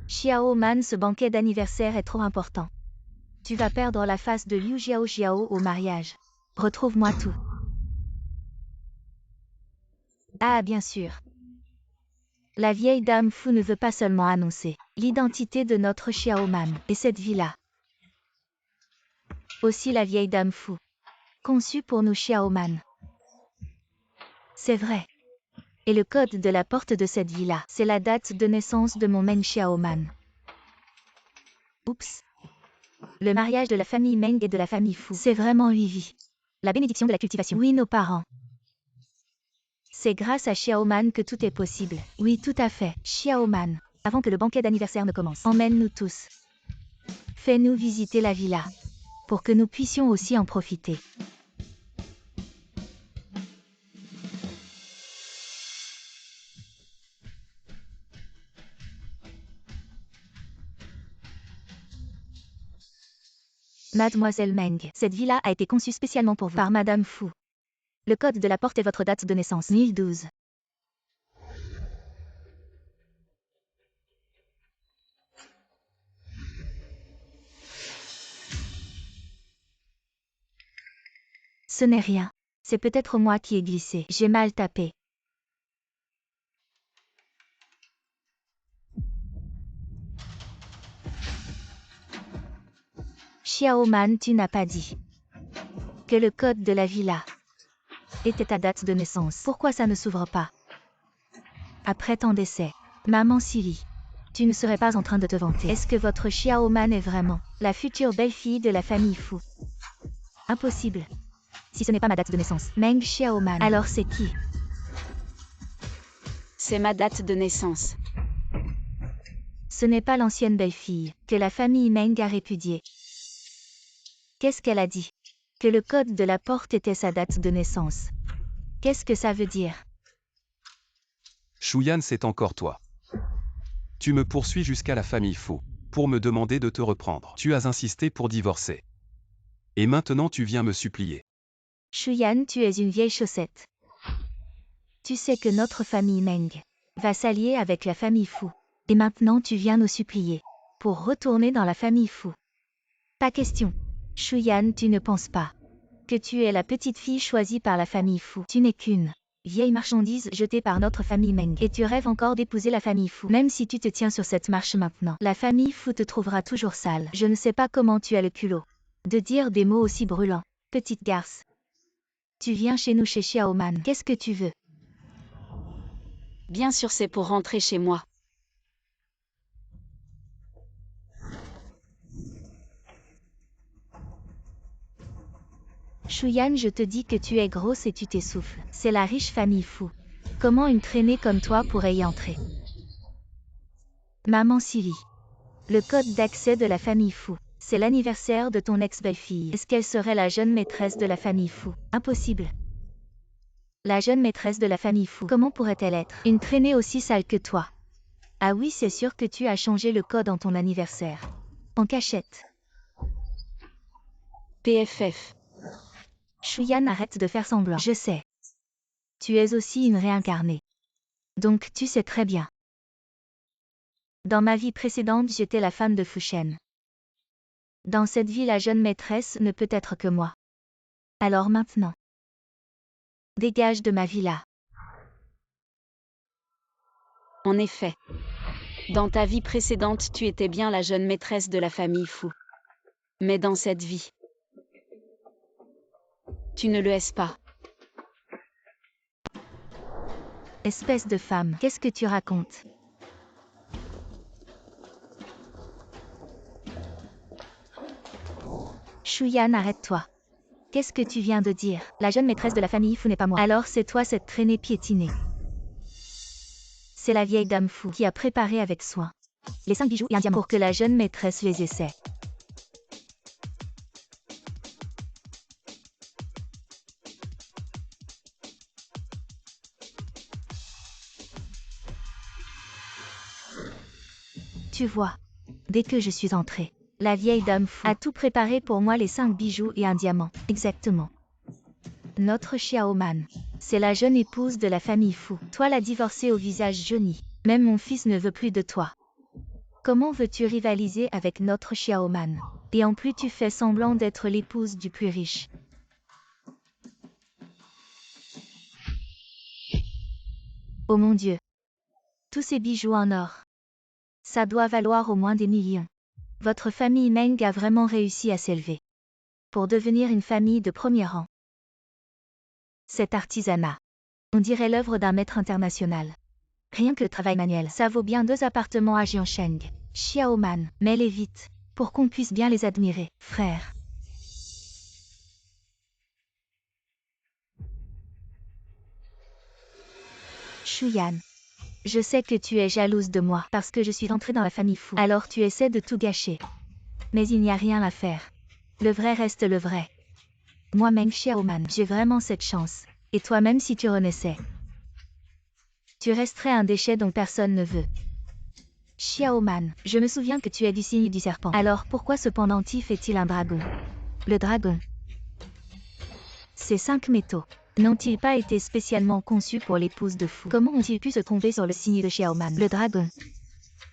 Xiaoman, ce banquet d'anniversaire est trop important. Tu vas perdre la face de Liu Xiao au mariage. Retrouve-moi tout. Ah, bien sûr. La vieille dame Fu ne veut pas seulement annoncer l'identité de notre Xiaoman et cette villa. Aussi la vieille dame Fu, conçue pour nous Xiaoman. C'est vrai. Et le code de la porte de cette villa, c'est la date de naissance de mon Meng Xiaoman. Oups. Le mariage de la famille Meng et de la famille Fu, c'est vraiment 8 vies. La bénédiction de la cultivation. Oui, nos parents. C'est grâce à Xiaoman que tout est possible. Oui, tout à fait. Xiaoman, avant que le banquet d'anniversaire ne commence, emmène-nous tous. Fais-nous visiter la villa, pour que nous puissions aussi en profiter. Mademoiselle Meng, cette villa a été conçue spécialement pour vous par Madame Fu. Le code de la porte est votre date de naissance. 1012. Ce n'est rien. C'est peut-être moi qui ai glissé. J'ai mal tapé. Xiaoman, tu n'as pas dit que le code de la villa était ta date de naissance. Pourquoi ça ne s'ouvre pas? Après ton décès, maman Sili, tu ne serais pas en train de te vanter. Est-ce que votre Xiaoman est vraiment la future belle-fille de la famille Fu? Impossible. Si ce n'est pas ma date de naissance. Meng Xiaoman. Alors c'est qui? C'est ma date de naissance. Ce n'est pas l'ancienne belle-fille que la famille Meng a répudiée. Qu'est-ce qu'elle a dit? Que le code de la porte était sa date de naissance. Qu'est-ce que ça veut dire? Shuyan, c'est encore toi. Tu me poursuis jusqu'à la famille Fu, pour me demander de te reprendre. Tu as insisté pour divorcer. Et maintenant tu viens me supplier. Shuyan, tu es une vieille chaussette. Tu sais que notre famille Meng va s'allier avec la famille Fu. Et maintenant tu viens nous supplier pour retourner dans la famille Fu. Pas question. Shuyan, tu ne penses pas que tu es la petite fille choisie par la famille Fu. Tu n'es qu'une vieille marchandise jetée par notre famille Meng. Et tu rêves encore d'épouser la famille Fu. Même si tu te tiens sur cette marche maintenant, la famille Fu te trouvera toujours sale. Je ne sais pas comment tu as le culot de dire des mots aussi brûlants. Petite garce. Tu viens chez nous chez Xiaoman. Qu'est-ce que tu veux? Bien sûr c'est pour rentrer chez moi. Shuyan, je te dis que tu es grosse et tu t'essouffles. C'est la riche famille Fu. Comment une traînée comme toi pourrait y entrer? Maman Sylvie. Le code d'accès de la famille Fu. C'est l'anniversaire de ton ex-belle-fille. Est-ce qu'elle serait la jeune maîtresse de la famille Fu? Impossible. La jeune maîtresse de la famille Fu. Comment pourrait-elle être une traînée aussi sale que toi? Ah oui, c'est sûr que tu as changé le code en ton anniversaire. En cachette. PFF. Shuyan, arrête de faire semblant. Je sais. Tu es aussi une réincarnée. Donc tu sais très bien. Dans ma vie précédente, j'étais la femme de Fushen. Dans cette vie, la jeune maîtresse ne peut être que moi. Alors maintenant, dégage de ma villa. En effet. Dans ta vie précédente, tu étais bien la jeune maîtresse de la famille Fu. Mais dans cette vie, tu ne le es pas. Espèce de femme, qu'est-ce que tu racontes? Shuyan, arrête-toi. Qu'est-ce que tu viens de dire? La jeune maîtresse de la famille Fu n'est pas moi. Alors c'est toi cette traînée piétinée. C'est la vieille dame Fu qui a préparé avec soin les 5 bijoux et un diamant pour que la jeune maîtresse les essaie. Tu vois, dès que je suis entrée, la vieille dame Fu a tout préparé pour moi, les 5 bijoux et un diamant. Exactement. Notre Xiaoman, c'est la jeune épouse de la famille Fu. Toi la divorcée au visage jauni. Même mon fils ne veut plus de toi. Comment veux-tu rivaliser avec notre Xiaoman? Et en plus tu fais semblant d'être l'épouse du plus riche. Oh mon Dieu. Tous ces bijoux en or. Ça doit valoir au moins des millions. Votre famille Meng a vraiment réussi à s'élever pour devenir une famille de premier rang. Cet artisanat, on dirait l'œuvre d'un maître international. Rien que le travail manuel, ça vaut bien 2 appartements à Jiansheng. Xiaoman, mets-les vite, pour qu'on puisse bien les admirer, frère. Shuyan. Je sais que tu es jalouse de moi parce que je suis entrée dans la famille Fu. Alors tu essaies de tout gâcher. Mais il n'y a rien à faire. Le vrai reste le vrai. Moi Meng Xiaoman, j'ai vraiment cette chance. Et toi-même si tu renaissais, tu resterais un déchet dont personne ne veut. Xiaoman, je me souviens que tu es du signe du serpent. Alors pourquoi ce pendentif est-il un dragon? Le dragon. Ces 5 métaux n'ont-ils pas été spécialement conçus pour l'épouse de Fu? Comment ont-ils pu se tromper sur le signe de Xiaoman? Le dragon.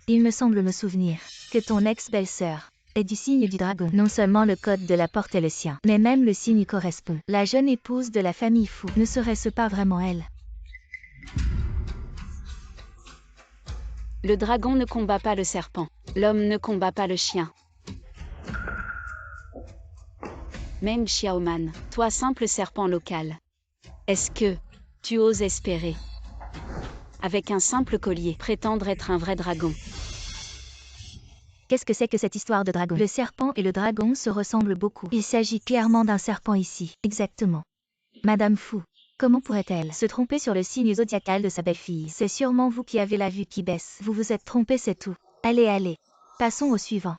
Il me semble me souvenir que ton ex-belle-sœur est du signe du dragon. Non seulement le code de la porte est le sien, mais même le signe correspond. La jeune épouse de la famille Fu, ne serait-ce pas vraiment elle? Le dragon ne combat pas le serpent. L'homme ne combat pas le chien. Meng Xiaoman, toi simple serpent local. Est-ce que tu oses espérer, avec un simple collier, prétendre être un vrai dragon? Qu'est-ce que c'est que cette histoire de dragon? Le serpent et le dragon se ressemblent beaucoup. Il s'agit clairement d'un serpent ici. Exactement. Madame Fu, comment pourrait-elle se tromper sur le signe zodiacal de sa belle-fille? C'est sûrement vous qui avez la vue qui baisse. Vous vous êtes trompé, c'est tout. Allez, allez. Passons au suivant.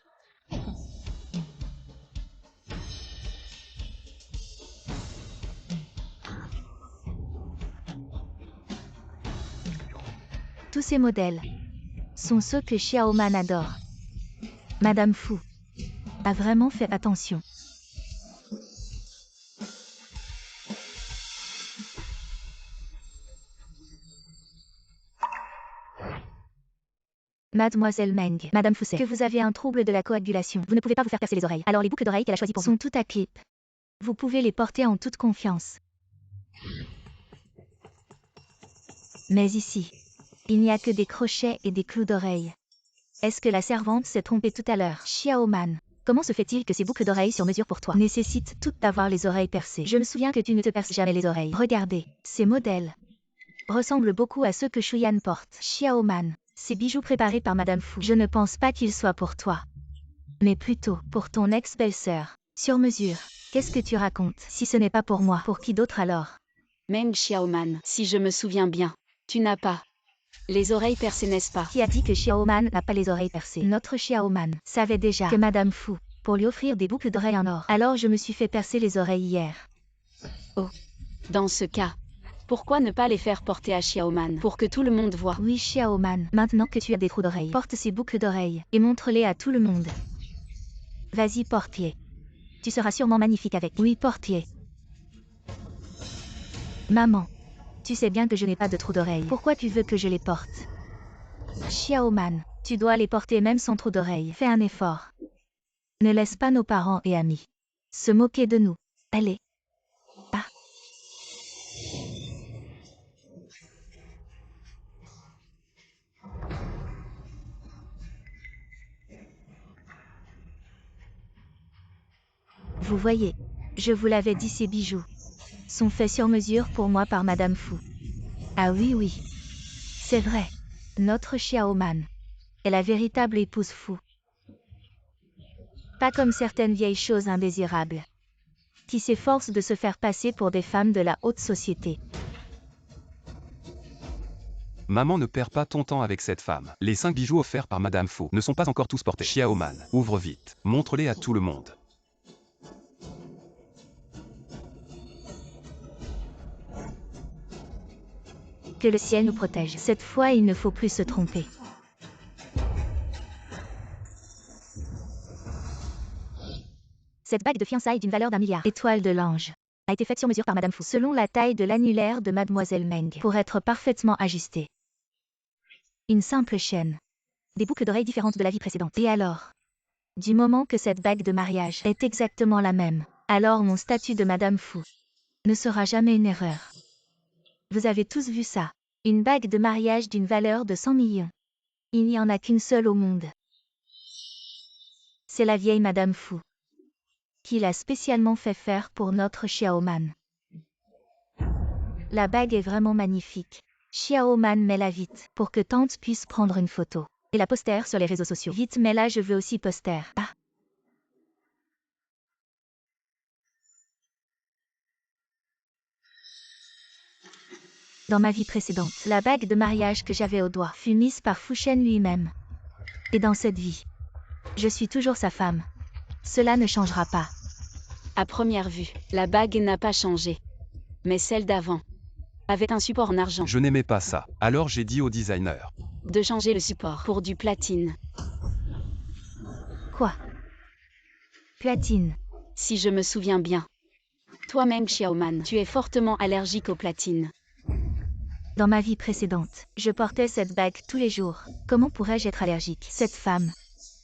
Tous ces modèles sont ceux que Xiaoman adore. Madame Fu a vraiment fait attention. Mademoiselle Meng, Madame Fu sait que vous avez un trouble de la coagulation. Vous ne pouvez pas vous faire percer les oreilles. Alors les boucles d'oreilles qu'elle a choisies pour vous sont toutes à clip. Vous pouvez les porter en toute confiance. Mais ici, il n'y a que des crochets et des clous d'oreilles. Est-ce que la servante s'est trompée tout à l'heure? Xiaoman, comment se fait-il que ces boucles d'oreilles sur mesure pour toi nécessitent toutes d'avoir les oreilles percées? Je me souviens que tu ne te perces jamais les oreilles. Regardez, ces modèles ressemblent beaucoup à ceux que Shuyan porte. Xiaoman, ces bijoux préparés par Madame Fu, je ne pense pas qu'ils soient pour toi, mais plutôt pour ton ex-belle-sœur. Sur mesure. Qu'est-ce que tu racontes? Si ce n'est pas pour moi, pour qui d'autre alors? Meng Xiaoman, si je me souviens bien, tu n'as pas les oreilles percées, n'est-ce pas? Qui a dit que Xiaoman n'a pas les oreilles percées? Notre Xiaoman savait déjà que Madame Fu, pour lui offrir des boucles d'oreilles en or. Alors je me suis fait percer les oreilles hier. Oh. Dans ce cas, pourquoi ne pas les faire porter à Xiaoman pour que tout le monde voit? Oui Xiaoman, maintenant que tu as des trous d'oreilles, porte ces boucles d'oreilles et montre-les à tout le monde. Vas-y porte-les. Tu seras sûrement magnifique avec. Oui porte-les. Maman, tu sais bien que je n'ai pas de trous d'oreilles. Pourquoi tu veux que je les porte? Xiaoman, tu dois les porter même sans trous d'oreilles. Fais un effort. Ne laisse pas nos parents et amis se moquer de nous. Allez. Ah. Vous voyez, je vous l'avais dit, ces bijoux sont faits sur mesure pour moi par Madame Fu. Ah oui oui, c'est vrai. Notre Xiaoman est la véritable épouse Fu. Pas comme certaines vieilles choses indésirables qui s'efforcent de se faire passer pour des femmes de la haute société. Maman, ne perds pas ton temps avec cette femme. Les 5 bijoux offerts par Madame Fu ne sont pas encore tous portés. Xiaoman, ouvre vite. Montre-les à tout le monde. Que le ciel nous protège. Cette fois, il ne faut plus se tromper. Cette bague de fiançailles d'une valeur d'1 milliard, étoile de l'ange, a été faite sur mesure par Madame Fu, selon la taille de l'annulaire de Mademoiselle Meng, pour être parfaitement ajustée. Une simple chaîne. Des boucles d'oreilles différentes de la vie précédente. Et alors? Du moment que cette bague de mariage est exactement la même, alors mon statut de Madame Fu ne sera jamais une erreur. Vous avez tous vu ça. Une bague de mariage d'une valeur de 100 millions. Il n'y en a qu'une seule au monde. C'est la vieille Madame Fu qui l'a spécialement fait faire pour notre Xiaoman. La bague est vraiment magnifique. Xiaoman, mets-la vite pour que tante puisse prendre une photo et la poster sur les réseaux sociaux. Vite, mets-la, je veux aussi poster. Ah. Dans ma vie précédente, la bague de mariage que j'avais au doigt fut mise par Fu Shen lui-même. Et dans cette vie, je suis toujours sa femme. Cela ne changera pas. À première vue, la bague n'a pas changé. Mais celle d'avant avait un support en argent. Je n'aimais pas ça. Alors j'ai dit au designer De changer le support pour du platine. Quoi? Platine. Si je me souviens bien. Toi-même Xiaoman, tu es fortement allergique au platine. Dans ma vie précédente, je portais cette bague tous les jours. Comment pourrais-je être allergique? Cette femme,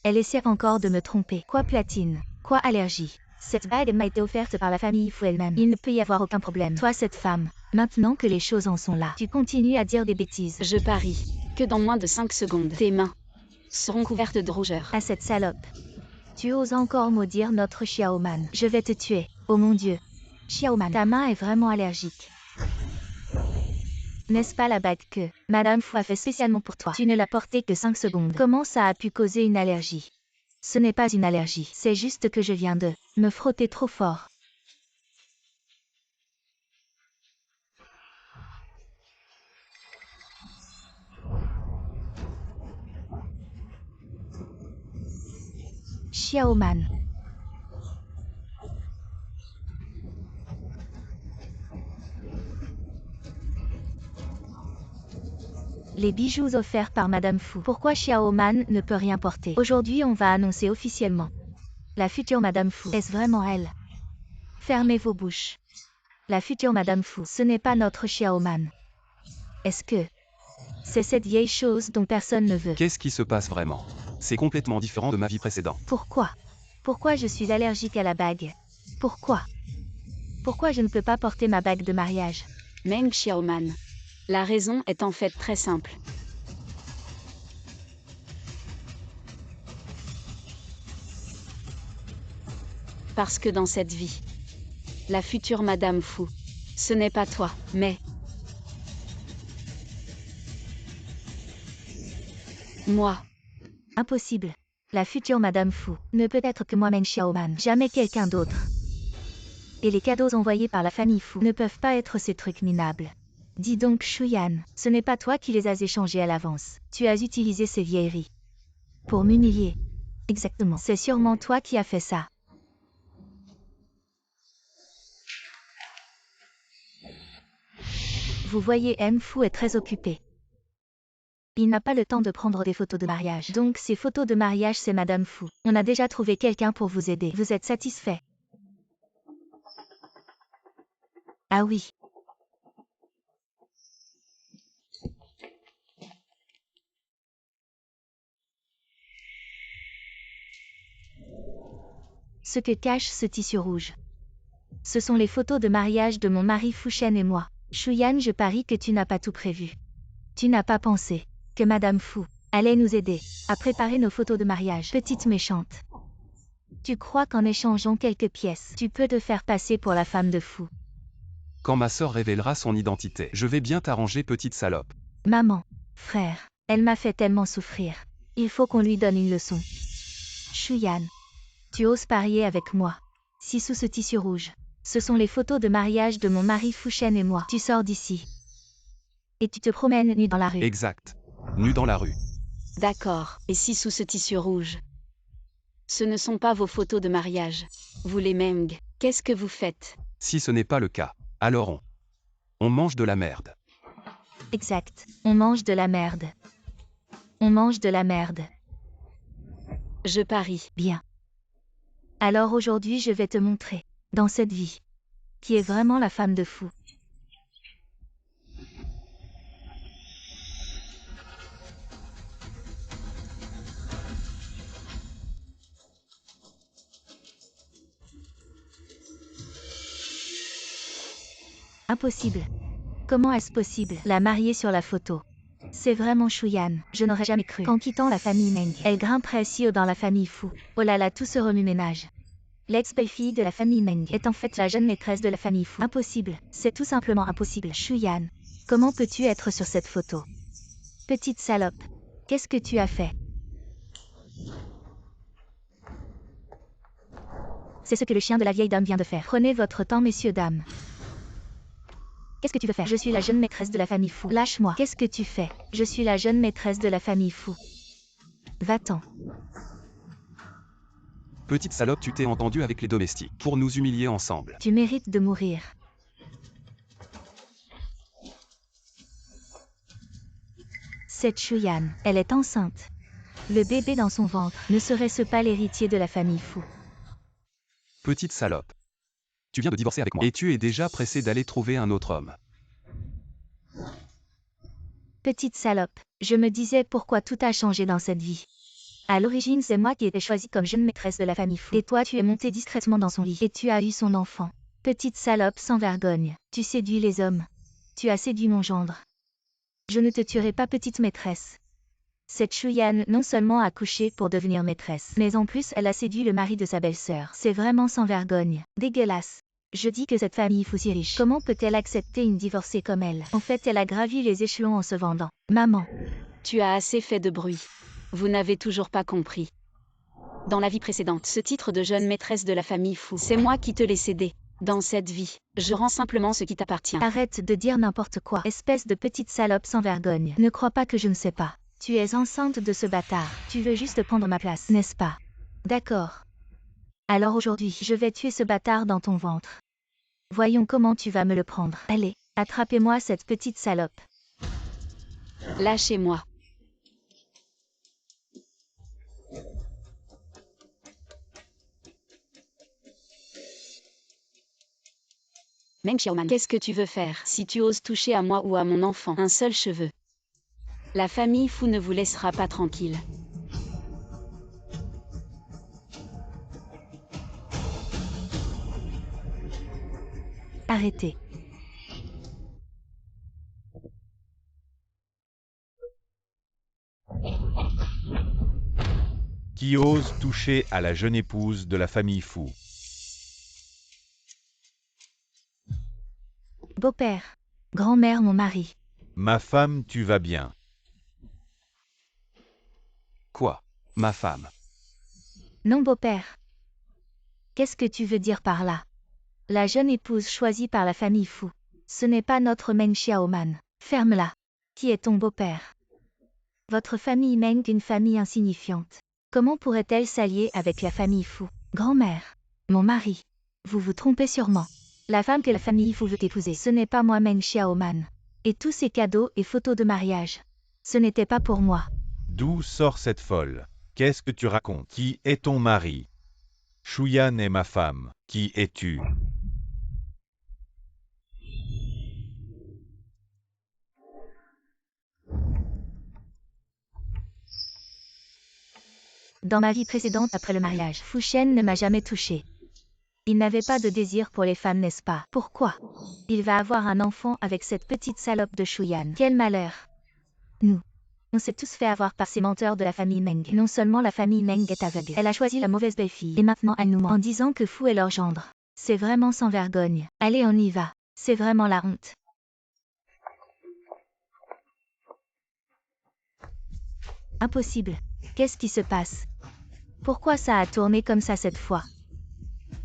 elle essaie encore de me tromper. Quoi platine? Quoi allergie? Cette bague m'a été offerte par la famille Fu elle-même. Il ne peut y avoir aucun problème. Toi cette femme, maintenant que les choses en sont là, tu continues à dire des bêtises. Je parie que dans moins de 5 secondes, tes mains seront couvertes de rougeur. À cette salope. Tu oses encore maudire notre Xiaoman. Je vais te tuer. Oh mon Dieu. Xiaoman, ta main est vraiment allergique. N'est-ce pas la bague que Madame Fu a fait spécialement pour toi? Tu ne l'as portée que 5 secondes. Comment ça a pu causer une allergie? Ce n'est pas une allergie, c'est juste que je viens de me frotter trop fort. Xiaoman. Les bijoux offerts par Madame Fu. Pourquoi Xiao Man ne peut rien porter? Aujourd'hui, on va annoncer officiellement la future Madame Fu. Est-ce vraiment elle? Fermez vos bouches. La future Madame Fu, ce n'est pas notre Xiao Man. Est-ce que c'est cette vieille chose dont personne ne veut? Qu'est-ce qui se passe vraiment? C'est complètement différent de ma vie précédente. Pourquoi? Pourquoi je suis allergique à la bague? Pourquoi? Pourquoi je ne peux pas porter ma bague de mariage? Meng Xiaoman. La raison est en fait très simple. Parce que dans cette vie, la future Madame Fu, ce n'est pas toi, mais moi. Impossible. La future Madame Fu ne peut être que moi, Meng Xiaoman, jamais quelqu'un d'autre. Et les cadeaux envoyés par la famille Fu ne peuvent pas être ces trucs minables. Dis donc, Shuyan, ce n'est pas toi qui les as échangés à l'avance. Tu as utilisé ces vieilleries pour m'humilier. Exactement. C'est sûrement toi qui as fait ça. Vous voyez, M Fu est très occupé. Il n'a pas le temps de prendre des photos de mariage. Donc ces photos de mariage, c'est Madame Fu. On a déjà trouvé quelqu'un pour vous aider. Vous êtes satisfait? Ah oui. Ce que cache ce tissu rouge, ce sont les photos de mariage de mon mari Fu Shen et moi. Shuyan, je parie que tu n'as pas tout prévu. Tu n'as pas pensé que Madame Fu allait nous aider à préparer nos photos de mariage. Petite méchante. Tu crois qu'en échangeant quelques pièces, tu peux te faire passer pour la femme de Fu? Quand ma sœur révélera son identité, je vais bien t'arranger, petite salope. Maman, frère, elle m'a fait tellement souffrir. Il faut qu'on lui donne une leçon. Shuyan, tu oses parier avec moi? Si sous ce tissu rouge, ce sont les photos de mariage de mon mari Fu Shen et moi, tu sors d'ici et tu te promènes nu dans la rue. Exact. Nu dans la rue. D'accord. Et si sous ce tissu rouge, ce ne sont pas vos photos de mariage, vous les Meng, qu'est-ce que vous faites? Si ce n'est pas le cas, alors on mange de la merde. Exact. On mange de la merde. On mange de la merde. Je parie. Bien. Alors aujourd'hui, je vais te montrer, dans cette vie, qui est vraiment la femme de Fu. Impossible. Comment est-ce possible? La mariée sur la photo. C'est vraiment Shuyan. Je n'aurais jamais cru qu'en quittant la famille Meng, elle grimperait si haut dans la famille Fu. Oh là là, tout ce remue-ménage. L'ex-belle-fille de la famille Meng est en fait la jeune maîtresse de la famille Fu. Impossible. C'est tout simplement impossible. Shuyan, comment peux-tu être sur cette photo? Petite salope. Qu'est-ce que tu as fait? C'est ce que le chien de la vieille dame vient de faire. Prenez votre temps, messieurs, dames. Qu'est-ce que tu veux faire? Je suis la jeune maîtresse de la famille Fu. Lâche-moi. Qu'est-ce que tu fais? Je suis la jeune maîtresse de la famille Fu. Va-t'en. Petite salope, tu t'es entendue avec les domestiques pour nous humilier ensemble. Tu mérites de mourir. Cette Shuyan, elle est enceinte. Le bébé dans son ventre, ne serait-ce pas l'héritier de la famille Fu? Petite salope. Tu viens de divorcer avec moi et tu es déjà pressé d'aller trouver un autre homme. Petite salope, je me disais pourquoi tout a changé dans cette vie. À l'origine, c'est moi qui étais choisie comme jeune maîtresse de la famille Fu. Et toi, tu es montée discrètement dans son lit et tu as eu son enfant. Petite salope sans vergogne, tu séduis les hommes. Tu as séduit mon gendre. Je ne te tuerai pas, petite maîtresse. Cette Shuyan non seulement a couché pour devenir maîtresse, mais en plus elle a séduit le mari de sa belle-sœur. C'est vraiment sans vergogne. Dégueulasse. Je dis que cette famille Fu si riche, comment peut-elle accepter une divorcée comme elle? En fait, elle a gravi les échelons en se vendant. Maman. Tu as assez fait de bruit. Vous n'avez toujours pas compris. Dans la vie précédente, ce titre de jeune maîtresse de la famille Fu, c'est moi qui te l'ai cédé. Dans cette vie, je rends simplement ce qui t'appartient. Arrête de dire n'importe quoi, espèce de petite salope sans vergogne. Ne crois pas que je ne sais pas. Tu es enceinte de ce bâtard. Tu veux juste prendre ma place, n'est-ce pas? D'accord. Alors aujourd'hui, je vais tuer ce bâtard dans ton ventre. Voyons comment tu vas me le prendre. Allez, attrapez-moi cette petite salope. Lâchez-moi. Meng Xiaoman, qu'est-ce que tu veux faire? Si tu oses toucher à moi ou à mon enfant, un seul cheveu, la famille Fu ne vous laissera pas tranquille. Arrêtez. Qui ose toucher à la jeune épouse de la famille Fu? Beau-père. Grand-mère, mon mari. Ma femme, tu vas bien. Quoi? Ma femme. Non, beau-père. Qu'est-ce que tu veux dire par là? La jeune épouse choisie par la famille Fu. Ce n'est pas notre Meng Xiaoman. Ferme-la. Qui est ton beau-père? Votre famille Meng, une famille insignifiante. Comment pourrait-elle s'allier avec la famille Fu? Grand-mère. Mon mari. Vous vous trompez sûrement. La femme que la famille Fu veut épouser, ce n'est pas moi Meng Xiaoman. Et tous ces cadeaux et photos de mariage, ce n'était pas pour moi. D'où sort cette folle? Qu'est-ce que tu racontes? Qui est ton mari? Shuyan est ma femme. Qui es-tu? Dans ma vie précédente après le mariage, Fu Shen ne m'a jamais touché. Il n'avait pas de désir pour les femmes, n'est-ce pas? Pourquoi? Il va avoir un enfant avec cette petite salope de Shuyan. Quel malheur! Nous. On s'est tous fait avoir par ces menteurs de la famille Meng. Non seulement la famille Meng est aveugle, elle a choisi la mauvaise belle-fille. Et maintenant elle nous ment en disant que Fu est leur gendre. C'est vraiment sans vergogne. Allez, on y va. C'est vraiment la honte. Impossible. Qu'est-ce qui se passe? Pourquoi ça a tourné comme ça cette fois?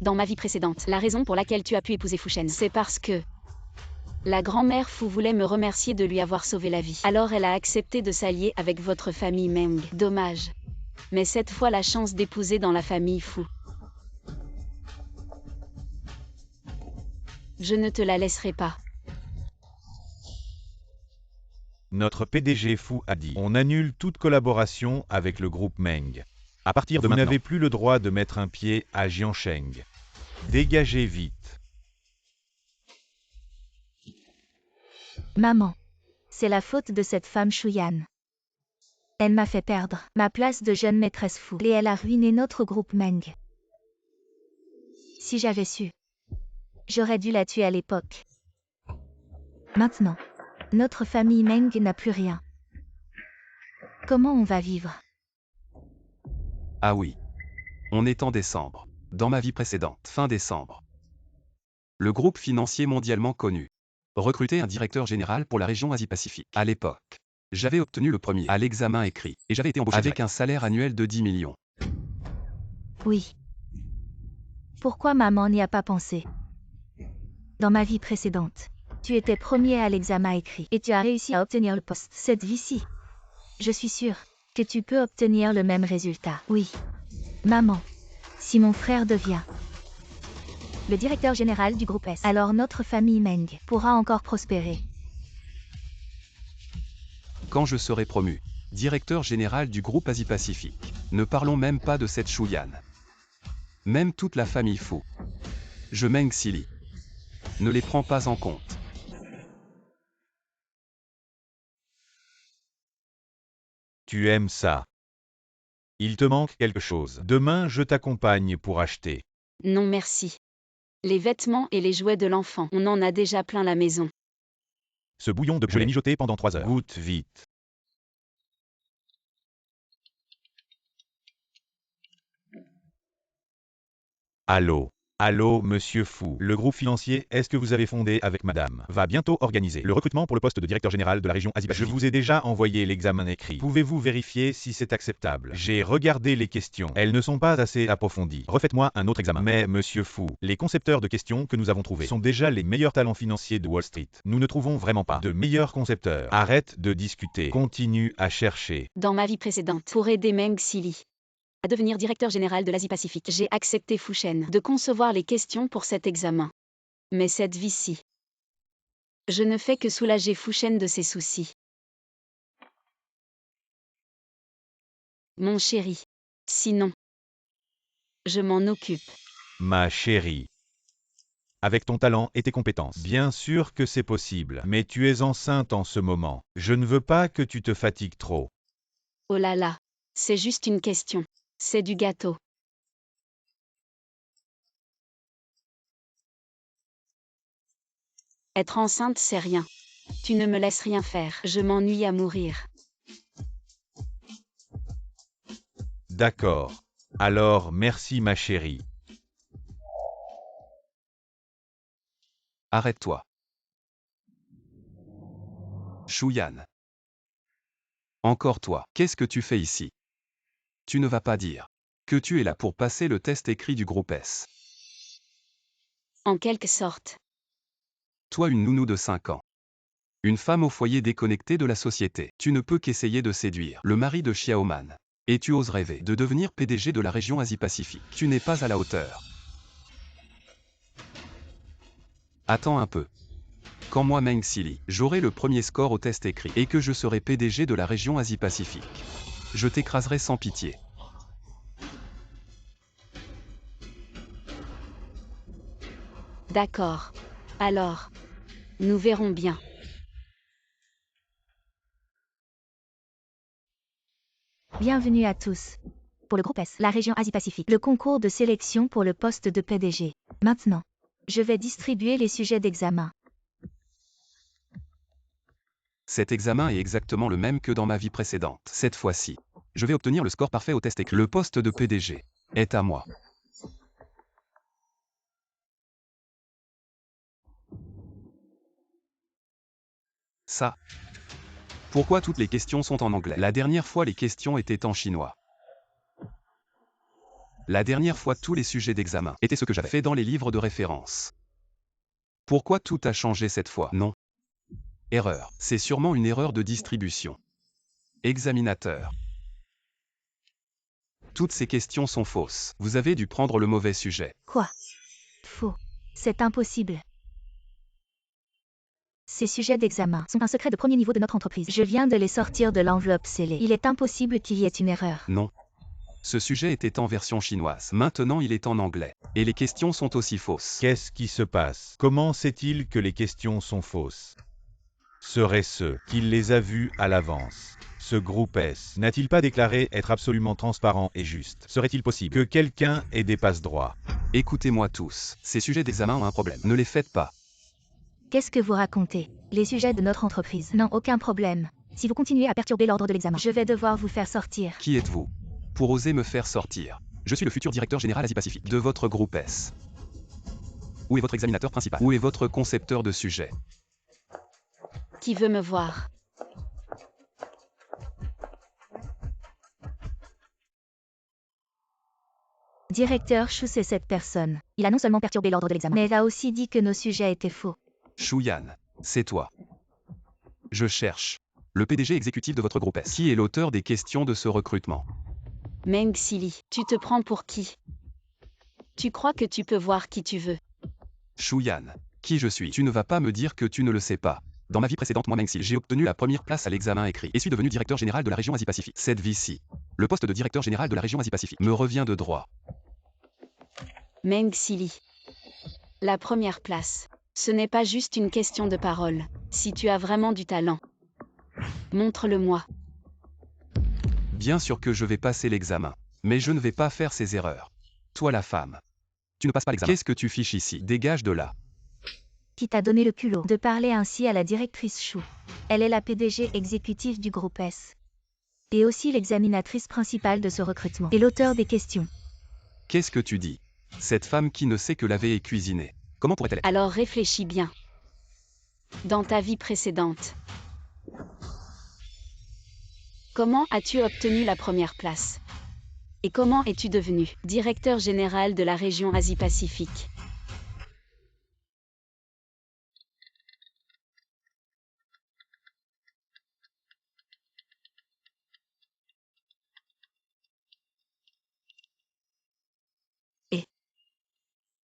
Dans ma vie précédente, la raison pour laquelle tu as pu épouser Fu Shen, c'est parce que la grand-mère Fu voulait me remercier de lui avoir sauvé la vie. Alors elle a accepté de s'allier avec votre famille Meng. Dommage. Mais cette fois la chance d'épouser dans la famille Fu. Je ne te la laisserai pas. Notre PDG Fu a dit: on annule toute collaboration avec le groupe Meng. À partir de maintenant, vous n'avez plus le droit de mettre un pied à Jiansheng. Dégagez vite. Maman. C'est la faute de cette femme Shuyan. Elle m'a fait perdre ma place de jeune maîtresse Fu et elle a ruiné notre groupe Meng. Si j'avais su, j'aurais dû la tuer à l'époque. Maintenant, notre famille Meng n'a plus rien. Comment on va vivre? Ah oui. On est en décembre. Dans ma vie précédente, fin décembre. Le groupe financier mondialement connu recrutait un directeur général pour la région Asie-Pacifique. À l'époque, j'avais obtenu le premier à l'examen écrit et j'avais été embauché avec un salaire annuel de 10 millions. Oui. Pourquoi maman n'y a pas pensé? Dans ma vie précédente, tu étais premier à l'examen écrit et tu as réussi à obtenir le poste. Cette vie-ci, je suis sûre que tu peux obtenir le même résultat. Oui. Maman, si mon frère devient le directeur général du groupe S, alors notre famille Meng pourra encore prospérer. Quand je serai promu directeur général du groupe Asie-Pacifique, ne parlons même pas de cette Shuyan. Même toute la famille Fu, je Meng Xili, ne les prends pas en compte. Tu aimes ça. Il te manque quelque chose. Demain, je t'accompagne pour acheter. Non merci. Les vêtements et les jouets de l'enfant, on en a déjà plein la maison. Ce bouillon de poulet, je l'ai mijoté pendant 3 heures. Goûte vite. Allô? Allô, monsieur Fu. Le groupe financier est-ce que vous avez fondé avec madame va bientôt organiser le recrutement pour le poste de directeur général de la région Asie-Pacifique. Je vous ai déjà envoyé l'examen écrit. Pouvez-vous vérifier si c'est acceptable? J'ai regardé les questions. Elles ne sont pas assez approfondies. Refaites-moi un autre examen. Mais monsieur Fu, les concepteurs de questions que nous avons trouvés sont déjà les meilleurs talents financiers de Wall Street. Nous ne trouvons vraiment pas de meilleurs concepteurs. Arrête de discuter. Continue à chercher. Dans ma vie précédente, pour aider Meng Xili à devenir directeur général de l'Asie-Pacifique, j'ai accepté Fu Shen de concevoir les questions pour cet examen. Mais cette vie-ci, je ne fais que soulager Fu Shen de ses soucis. Mon chéri. Sinon, je m'en occupe. Ma chérie. Avec ton talent et tes compétences. Bien sûr que c'est possible, mais tu es enceinte en ce moment. Je ne veux pas que tu te fatigues trop. Oh là là, c'est juste une question. C'est du gâteau. Être enceinte, c'est rien. Tu ne me laisses rien faire. Je m'ennuie à mourir. D'accord. Alors, merci ma chérie. Arrête-toi. Shuyan. Encore toi, qu'est-ce que tu fais ici? Tu ne vas pas dire que tu es là pour passer le test écrit du groupe S. En quelque sorte. Toi une nounou de 5 ans. Une femme au foyer déconnectée de la société. Tu ne peux qu'essayer de séduire le mari de Xiaoman. Et tu oses rêver de devenir PDG de la région Asie-Pacifique. Tu n'es pas à la hauteur. Attends un peu. Quand moi Meng Sili, j'aurai le premier score au test écrit et que je serai PDG de la région Asie-Pacifique, je t'écraserai sans pitié. D'accord. Alors, nous verrons bien. Bienvenue à tous. Pour le groupe S, la région Asie-Pacifique, le concours de sélection pour le poste de PDG. Maintenant, je vais distribuer les sujets d'examen. Cet examen est exactement le même que dans ma vie précédente. Cette fois-ci, je vais obtenir le score parfait au test écrit. Le poste de PDG est à moi. Ça. Pourquoi toutes les questions sont en anglais? La dernière fois, les questions étaient en chinois. La dernière fois, tous les sujets d'examen étaient ce que j'avais fait dans les livres de référence. Pourquoi tout a changé cette fois? Non. Erreur. C'est sûrement une erreur de distribution. Examinateur. Toutes ces questions sont fausses. Vous avez dû prendre le mauvais sujet. Quoi? Faux. C'est impossible. Ces sujets d'examen sont un secret de premier niveau de notre entreprise. Je viens de les sortir de l'enveloppe scellée. Il est impossible qu'il y ait une erreur. Non. Ce sujet était en version chinoise. Maintenant, il est en anglais. Et les questions sont aussi fausses. Qu'est-ce qui se passe? Comment sait-il que les questions sont fausses? Serait-ce qu'il les a vues à l'avance? Ce groupe S n'a-t-il pas déclaré être absolument transparent et juste? Serait-il possible que quelqu'un ait des passe-droits? Écoutez-moi tous. Ces sujets d'examen ont un problème. Ne les faites pas. Qu'est-ce que vous racontez? Les sujets de notre entreprise n'ont aucun problème. Si vous continuez à perturber l'ordre de l'examen, je vais devoir vous faire sortir. Qui êtes-vous pour oser me faire sortir? Je suis le futur directeur général Asie-Pacifique de votre groupe S. Où est votre examinateur principal? Où est votre concepteur de sujet? Qui veut me voir? Directeur Chou, c'est cette personne. Il a non seulement perturbé l'ordre de l'examen, mais il a aussi dit que nos sujets étaient faux. Shuyan, c'est toi. Je cherche le PDG exécutif de votre groupe S. Qui est l'auteur des questions de ce recrutement? Meng Sili, tu te prends pour qui? Tu crois que tu peux voir qui tu veux? Shuyan, qui je suis? Tu ne vas pas me dire que tu ne le sais pas. Dans ma vie précédente, moi Meng Sili, j'ai obtenu la première place à l'examen écrit et suis devenu directeur général de la région Asie-Pacifique. Cette vie-ci, le poste de directeur général de la région Asie-Pacifique me revient de droit. Meng Sili. La première place. Ce n'est pas juste une question de parole. Si tu as vraiment du talent, montre-le-moi. Bien sûr que je vais passer l'examen, mais je ne vais pas faire ces erreurs. Toi la femme, tu ne passes pas l'examen. Qu'est-ce que tu fiches ici? Dégage de là. Qui t'a donné le culot de parler ainsi à la directrice Chou? Elle est la PDG exécutive du groupe S. Et aussi l'examinatrice principale de ce recrutement. Et l'auteur des questions. Qu'est-ce que tu dis? Cette femme qui ne sait que laver et cuisiner, comment pourrait-elle être? Alors réfléchis bien. Dans ta vie précédente, comment as-tu obtenu la première place? Et comment es-tu devenu directeur général de la région Asie-Pacifique?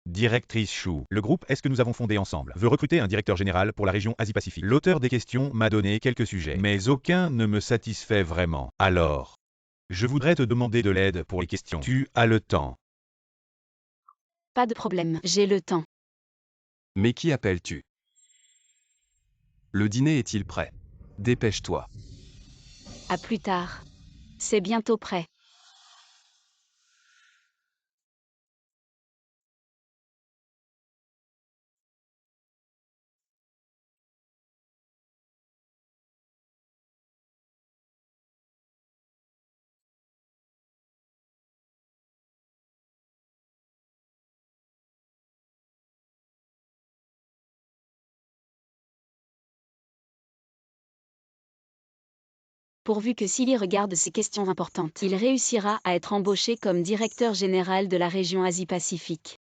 Directrice Chou, le groupe S que nous avons fondé ensemble veut recruter un directeur général pour la région Asie-Pacifique. L'auteur des questions m'a donné quelques sujets, mais aucun ne me satisfait vraiment. Alors, Je voudrais te demander de l'aide pour les questions. Tu as le temps. Pas de problème, j'ai le temps. Mais qui appelles-tu? Le dîner est-il prêt? Dépêche-toi. À plus tard. C'est bientôt prêt. Pourvu que Silly regarde ces questions importantes, il réussira à être embauché comme directeur général de la région Asie-Pacifique.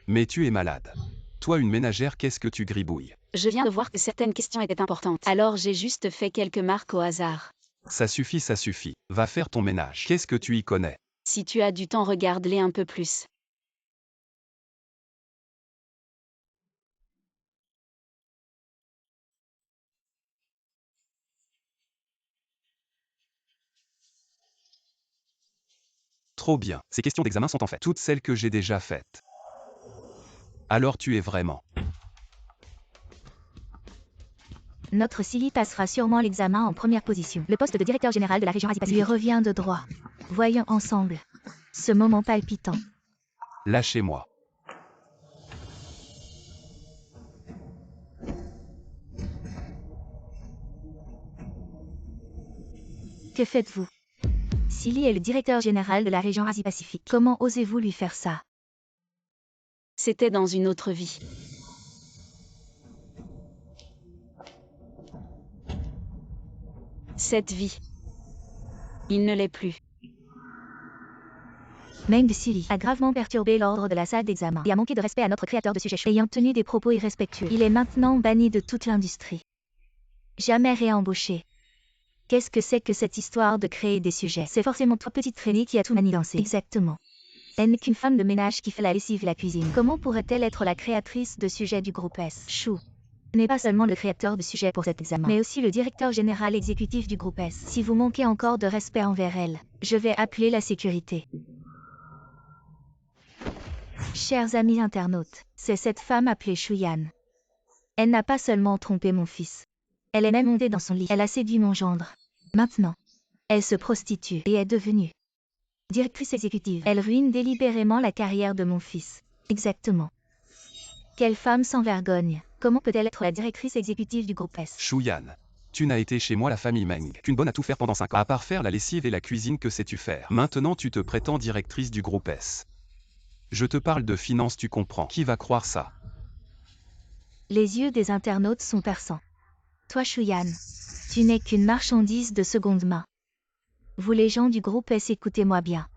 Mais tu es malade. Toi une ménagère, qu'est-ce que tu gribouilles? Je viens de voir que certaines questions étaient importantes, alors j'ai juste fait quelques marques au hasard. Ça suffit, ça suffit. Va faire ton ménage. Qu'est-ce que tu y connais? Si tu as du temps, regarde-les un peu plus. Trop bien. Ces questions d'examen sont en fait toutes celles que j'ai déjà faites. Alors tu es vraiment... Notre Silly passera sûrement l'examen en première position. Le poste de directeur général de la région Asie-Pacifique lui revient de droit. Voyons ensemble ce moment palpitant. Lâchez-moi. Que faites-vous? Silly est le directeur général de la région Asie-Pacifique. Comment osez-vous lui faire ça? C'était dans une autre vie. Cette vie. Il ne l'est plus. Meng Silly a gravement perturbé l'ordre de la salle d'examen et a manqué de respect à notre créateur de sujets chauds. Ayant tenu des propos irrespectueux, il est maintenant banni de toute l'industrie. Jamais réembauché. Qu'est-ce que c'est que cette histoire de créer des sujets? C'est forcément toi, petite traînée, qui a tout manigancé. Exactement. Elle n'est qu'une femme de ménage qui fait la lessive et la cuisine. Comment pourrait-elle être la créatrice de sujets du groupe S? Chou n'est pas seulement le créateur de sujets pour cet examen, mais aussi le directeur général exécutif du groupe S. Si vous manquez encore de respect envers elle, je vais appeler la sécurité. Chers amis internautes, c'est cette femme appelée Shuyan. Elle n'a pas seulement trompé mon fils. Elle est même montée dans son lit. Elle a séduit mon gendre. Maintenant, elle se prostitue et est devenue directrice exécutive. Elle ruine délibérément la carrière de mon fils. Exactement. Quelle femme sans vergogne. Comment peut-elle être la directrice exécutive du groupe S? Shuyan. Tu n'as été chez moi la famille Meng qu'une bonne à tout faire pendant 5 ans. À part faire la lessive et la cuisine, que sais-tu faire? Maintenant tu te prétends directrice du groupe S. Je te parle de finance, tu comprends. Qui va croire ça? Les yeux des internautes sont perçants. Toi, Shuyan, tu n'es qu'une marchandise de seconde main. Vous les gens du groupe S, écoutez-moi bien.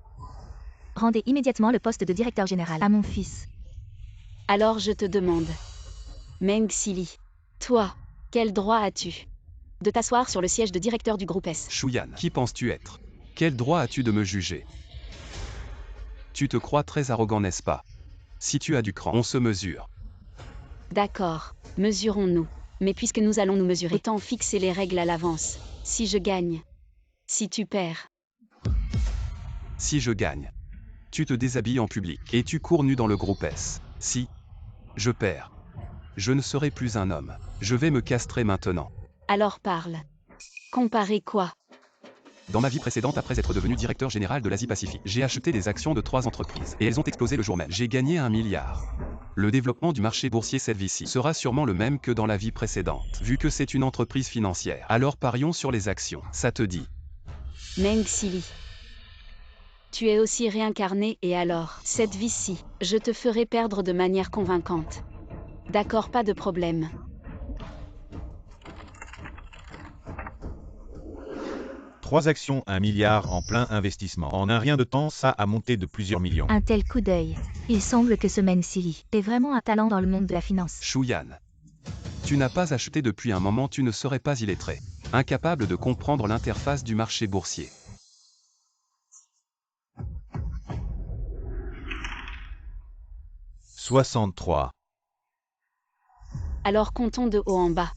Rendez immédiatement le poste de directeur général à mon fils. Alors je te demande. Meng Silly. Toi, quel droit as-tu de t'asseoir sur le siège de directeur du groupe S? Shuyan, qui penses-tu être? Quel droit as-tu de me juger? Tu te crois très arrogant, n'est-ce pas? Si tu as du cran, on se mesure. D'accord, mesurons-nous. Mais puisque nous allons nous mesurer, autant fixer les règles à l'avance. Si je gagne. Si tu perds. Si je gagne. Tu te déshabilles en public et tu cours nu dans le groupe S. Si je perds. Je ne serai plus un homme. Je vais me castrer maintenant. Alors parle. Comparer quoi? Dans ma vie précédente, après être devenu directeur général de l'Asie-Pacifique, j'ai acheté des actions de 3 entreprises et elles ont explosé le jour même. J'ai gagné 1 milliard. Le développement du marché boursier cette vie-ci sera sûrement le même que dans la vie précédente, vu que c'est une entreprise financière. Alors parions sur les actions, ça te dit? Meng Silly. Tu es aussi réincarné et alors, cette vie-ci, je te ferai perdre de manière convaincante. D'accord, pas de problème. Trois actions, 1 milliard en plein investissement. En un rien de temps, ça a monté de plusieurs millions. Un tel coup d'œil. Il semble que ce Meng Silly est vraiment un talent dans le monde de la finance. Shuyan. Tu n'as pas acheté depuis un moment, tu ne serais pas illettré. Incapable de comprendre l'interface du marché boursier. « 63. Alors comptons de haut en bas.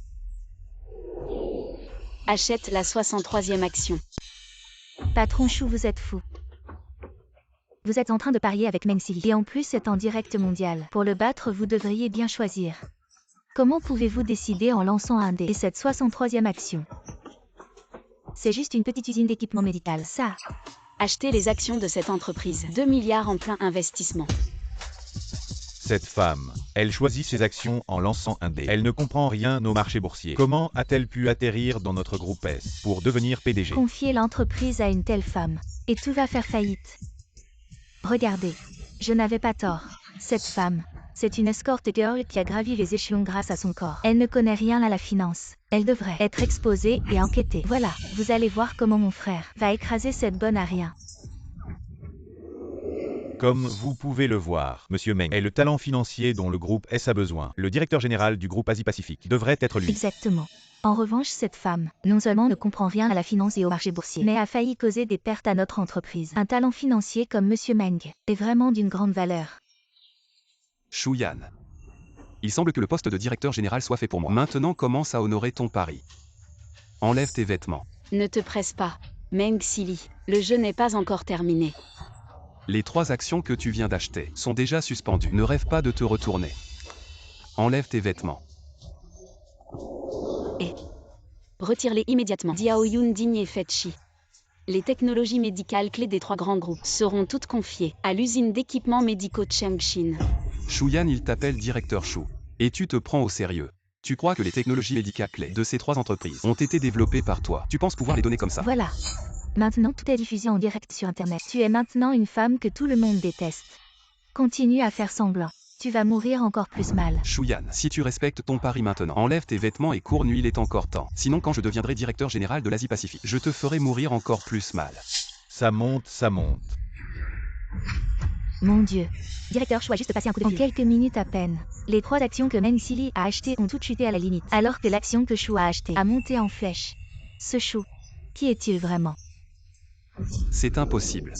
Achète la 63e action. Patron Chou, vous êtes fou. Vous êtes en train de parier avec Meng Sili. Et en plus, c'est en direct mondial. Pour le battre, vous devriez bien choisir. Comment pouvez-vous décider en lançant un dé et cette 63e action? C'est juste une petite usine d'équipement médical, ça. Achetez les actions de cette entreprise. 2 milliards en plein investissement. Cette femme, elle choisit ses actions en lançant un dé. Elle ne comprend rien au marché boursier. Comment a-t-elle pu atterrir dans notre groupe S pour devenir PDG? Confier l'entreprise à une telle femme. Et tout va faire faillite. Regardez. Je n'avais pas tort. Cette femme, c'est une escort girl qui a gravi les échelons grâce à son corps. Elle ne connaît rien à la finance. Elle devrait être exposée et enquêtée. Voilà, vous allez voir comment mon frère va écraser cette bonne à rien. Comme vous pouvez le voir, Monsieur Meng est le talent financier dont le groupe S a besoin. Le directeur général du groupe Asie-Pacifique devrait être lui. Exactement. En revanche, cette femme, non seulement ne comprend rien à la finance et au marché boursier, mais a failli causer des pertes à notre entreprise. Un talent financier comme Monsieur Meng est vraiment d'une grande valeur. Shu Yan. Il semble que le poste de directeur général soit fait pour moi. Maintenant commence à honorer ton pari. Enlève tes vêtements. Ne te presse pas. Meng Sili, le jeu n'est pas encore terminé. Les 3 actions que tu viens d'acheter sont déjà suspendues. Ne rêve pas de te retourner. Enlève tes vêtements. Retire-les immédiatement. Diaoyun Digne et Fetchi. Les technologies médicales clés des 3 grands groupes seront toutes confiées à l'usine d'équipements médicaux Chengxin. Shu Yan, il t'appelle directeur Shu. Et tu te prends au sérieux. Tu crois que les technologies médicales clés de ces 3 entreprises ont été développées par toi. Tu penses pouvoir les donner comme ça? Voilà. Maintenant, tout est diffusé en direct sur Internet. Tu es maintenant une femme que tout le monde déteste. Continue à faire semblant. Tu vas mourir encore plus mal. Shu Yan, si tu respectes ton pari maintenant, enlève tes vêtements et cours nu, il est encore temps. Sinon, quand je deviendrai directeur général de l'Asie-Pacifique, je te ferai mourir encore plus mal. Ça monte, ça monte. Mon Dieu. Directeur Chou a juste passé un coup de fil. En quelques minutes à peine, les 3 actions que Meng Sili a achetées ont toutes chuté à la limite, alors que l'action que Chou a achetée a monté en flèche. Ce Chou, qui est-il vraiment? C'est impossible.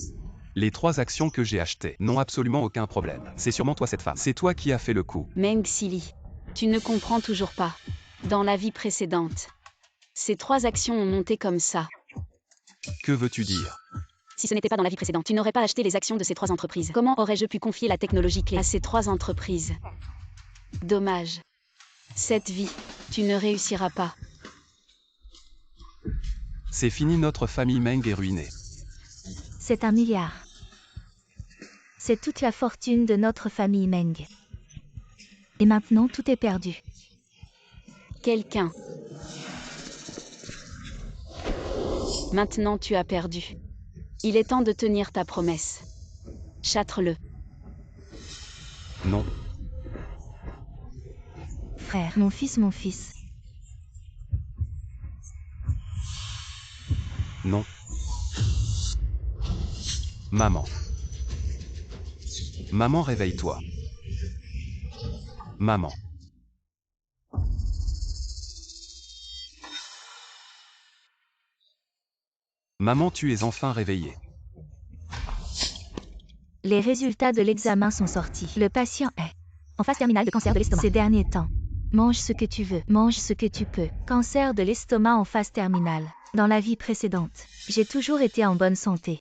Les 3 actions que j'ai achetées n'ont absolument aucun problème. C'est sûrement toi cette femme. C'est toi qui as fait le coup. Meng Sili, tu ne comprends toujours pas. Dans la vie précédente, ces 3 actions ont monté comme ça. Que veux-tu dire? Si ce n'était pas dans la vie précédente, tu n'aurais pas acheté les actions de ces 3 entreprises. Comment aurais-je pu confier la technologie clé à ces 3 entreprises? Dommage. Cette vie, tu ne réussiras pas. C'est fini, notre famille Meng est ruinée. C'est 1 milliard. C'est toute la fortune de notre famille Meng. Et maintenant, tout est perdu. Quelqu'un. Maintenant tu as perdu. Il est temps de tenir ta promesse. Châtre-le. Non. Frère, mon fils, mon fils. Non. Maman. Maman, réveille-toi. Maman. Maman, tu es enfin réveillée. Les résultats de l'examen sont sortis. Le patient est en phase terminale de cancer de l'estomac. Ces derniers temps, mange ce que tu veux, mange ce que tu peux. Cancer de l'estomac en phase terminale. Dans la vie précédente, j'ai toujours été en bonne santé.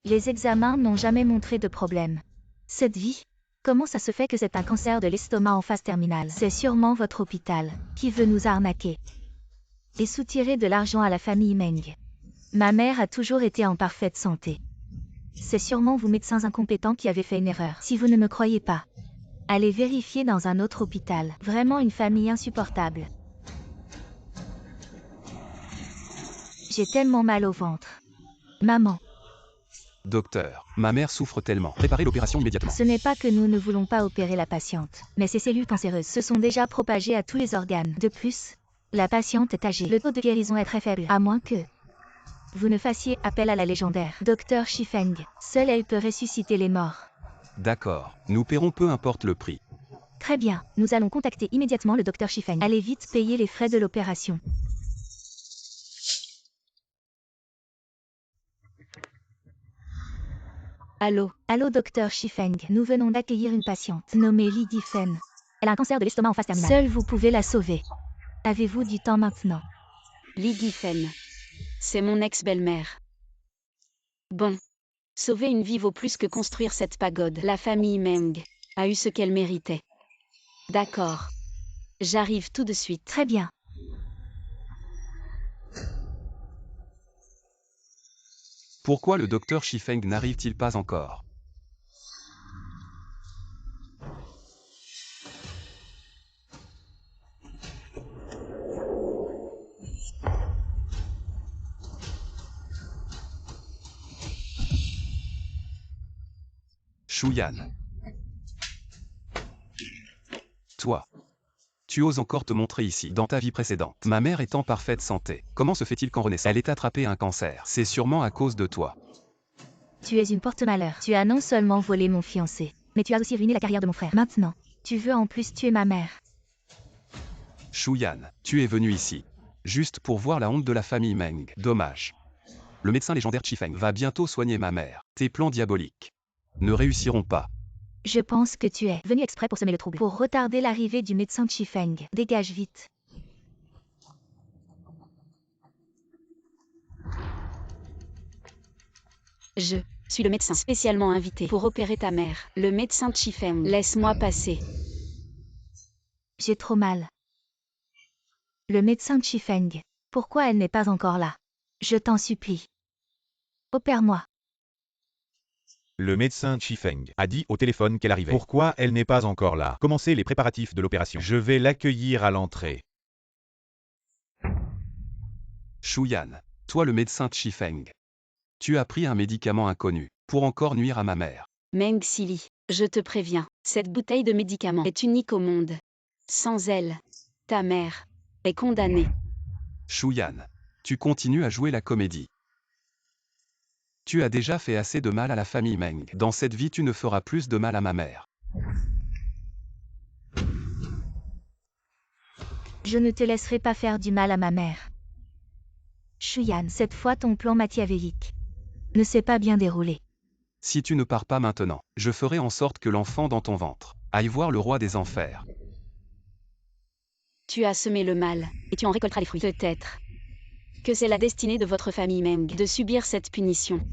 Les examens n'ont jamais montré de problème. Cette vie, comment ça se fait que c'est un cancer de l'estomac en phase terminale? C'est sûrement votre hôpital qui veut nous arnaquer et soutirer de l'argent à la famille Meng. Ma mère a toujours été en parfaite santé. C'est sûrement vous médecins incompétents qui avez fait une erreur. Si vous ne me croyez pas, allez vérifier dans un autre hôpital. Vraiment une famille insupportable. J'ai tellement mal au ventre. Maman. Docteur, ma mère souffre tellement. Préparez l'opération immédiatement. Ce n'est pas que nous ne voulons pas opérer la patiente, mais ces cellules cancéreuses se sont déjà propagées à tous les organes. De plus, la patiente est âgée. Le taux de guérison est très faible, à moins que vous ne fassiez appel à la légendaire Dr Shifeng. Seule elle peut ressusciter les morts. D'accord, nous paierons peu importe le prix. Très bien, nous allons contacter immédiatement le Dr Shifeng. Allez vite payer les frais de l'opération. Allô? Allô Dr Shifeng, nous venons d'accueillir une patiente nommée Lydie Fen. Elle a un cancer de l'estomac en phase terminale. Seul vous pouvez la sauver. Avez-vous du temps maintenant? Li Gifen. C'est mon ex-belle-mère. Bon. Sauver une vie vaut plus que construire cette pagode. La famille Meng a eu ce qu'elle méritait. D'accord. J'arrive tout de suite. Très bien. Pourquoi le docteur Shifeng n'arrive-t-il pas encore? Shuyan. Toi. Tu oses encore te montrer ici, dans ta vie précédente. Ma mère est en parfaite santé. Comment se fait-il qu'en renaissant, elle ait attrapé un cancer? C'est sûrement à cause de toi. Tu es une porte-malheur. Tu as non seulement volé mon fiancé, mais tu as aussi ruiné la carrière de mon frère. Maintenant, tu veux en plus tuer ma mère. Shuyan, tu es venu ici. Juste pour voir la honte de la famille Meng. Dommage. Le médecin légendaire Chifeng va bientôt soigner ma mère. Tes plans diaboliques ne réussiront pas. Je pense que tu es venu exprès pour semer le trouble. Pour retarder l'arrivée du médecin Chifeng. Dégage vite. Je suis le médecin spécialement invité pour opérer ta mère. Le médecin Chifeng. Laisse-moi passer. J'ai trop mal. Le médecin Chifeng. Pourquoi elle n'est pas encore là? Je t'en supplie. Opère-moi. Le médecin Chifeng a dit au téléphone qu'elle arrivait. Pourquoi elle n'est pas encore là? Commencez les préparatifs de l'opération. Je vais l'accueillir à l'entrée. Shuyan, toi le médecin Chifeng. Tu as pris un médicament inconnu pour encore nuire à ma mère. Meng Sili, je te préviens, cette bouteille de médicament est unique au monde. Sans elle, ta mère est condamnée. Shuyan, tu continues à jouer la comédie. Tu as déjà fait assez de mal à la famille Meng. Dans cette vie, tu ne feras plus de mal à ma mère. Je ne te laisserai pas faire du mal à ma mère. Shuyan, cette fois ton plan machiavélique ne s'est pas bien déroulé. Si tu ne pars pas maintenant, je ferai en sorte que l'enfant dans ton ventre aille voir le roi des enfers. Tu as semé le mal, et tu en récolteras les fruits. Peut-être que c'est la destinée de votre famille Meng de subir cette punition.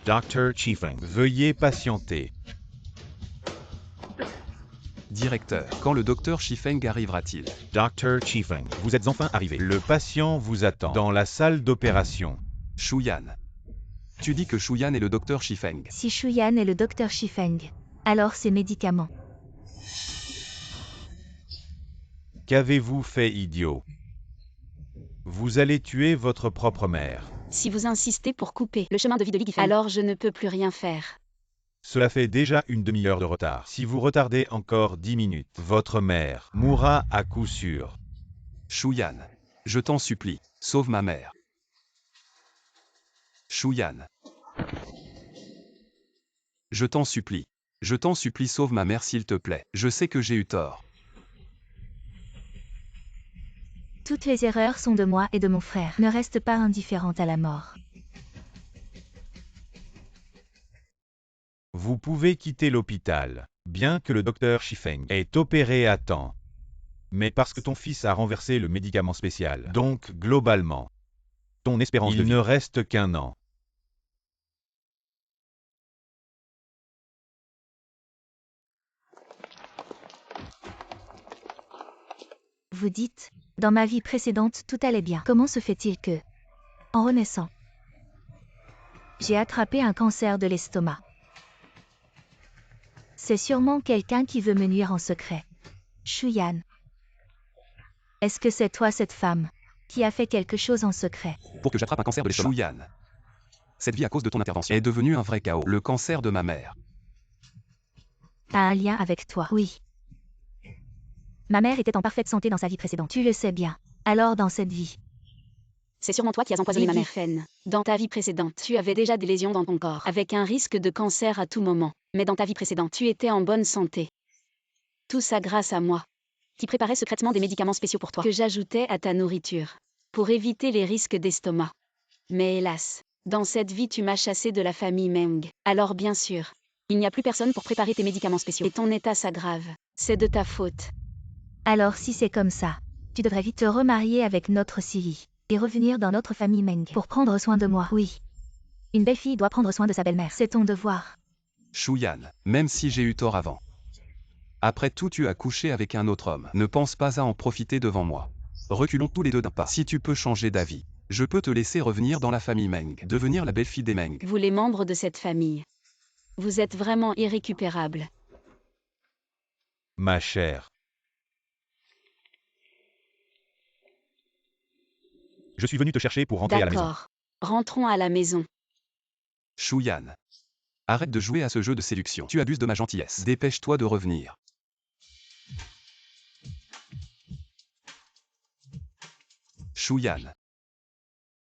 Dr. Chifeng, veuillez patienter. Directeur, quand le docteur Shifeng arrivera-t-il? Dr. Chifeng, vous êtes enfin arrivé. Le patient vous attend dans la salle d'opération. Shuyan. Tu dis que Shuyan est le docteur Shifeng. Si Shuyan est le docteur Chifeng, alors ses médicaments. Qu'avez-vous fait, idiot? Vous allez tuer votre propre mère. Si vous insistez pour couper le chemin de vie de Li Gifen, alors je ne peux plus rien faire. Cela fait déjà une demi-heure de retard. Si vous retardez encore 10 minutes, votre mère mourra à coup sûr. Shuyan. Je t'en supplie, sauve ma mère. Shuyan. Je t'en supplie. Je t'en supplie, sauve ma mère s'il te plaît. Je sais que j'ai eu tort. Toutes les erreurs sont de moi et de mon frère. Ne reste pas indifférente à la mort. Vous pouvez quitter l'hôpital, bien que le docteur Shifeng ait opéré à temps. Mais parce que ton fils a renversé le médicament spécial. Donc, globalement, ton espérance de vie ne reste qu'un an. Vous dites, dans ma vie précédente tout allait bien. Comment se fait-il que, en renaissant, j'ai attrapé un cancer de l'estomac? C'est sûrement quelqu'un qui veut me nuire en secret. Shuyan. Est-ce que c'est toi cette femme qui a fait quelque chose en secret? Pour que j'attrape un cancer de l'estomac. Shuyan. Cette vie à cause de ton intervention est devenue un vrai chaos. Le cancer de ma mère A un lien avec toi? Oui. Ma mère était en parfaite santé dans sa vie précédente. Tu le sais bien. Alors dans cette vie, C'est sûrement toi qui as empoisonné ma mère. Gifen. Dans ta vie précédente, tu avais déjà des lésions dans ton corps, avec un risque de cancer à tout moment. Mais dans ta vie précédente, tu étais en bonne santé. Tout ça grâce à moi, qui préparais secrètement des médicaments spéciaux pour toi, que j'ajoutais à ta nourriture, pour éviter les risques d'estomac. Mais hélas, dans cette vie tu m'as chassé de la famille Meng. Alors bien sûr, il n'y a plus personne pour préparer tes médicaments spéciaux. Et ton état s'aggrave. C'est de ta faute. Alors si c'est comme ça, tu devrais vite te remarier avec notre Siri et revenir dans notre famille Meng pour prendre soin de moi. Oui. Une belle fille doit prendre soin de sa belle-mère. C'est ton devoir. Shuyan, même si j'ai eu tort avant. Après tout, tu as couché avec un autre homme. Ne pense pas à en profiter devant moi. Reculons tous les deux d'un pas. Si tu peux changer d'avis, je peux te laisser revenir dans la famille Meng, devenir la belle-fille des Meng. Vous les membres de cette famille. Vous êtes vraiment irrécupérables. Ma chère. Je suis venu te chercher pour rentrer à la maison. D'accord. Rentrons à la maison. Shuyan. Arrête de jouer à ce jeu de séduction. Tu abuses de ma gentillesse. Dépêche-toi de revenir. Shuyan.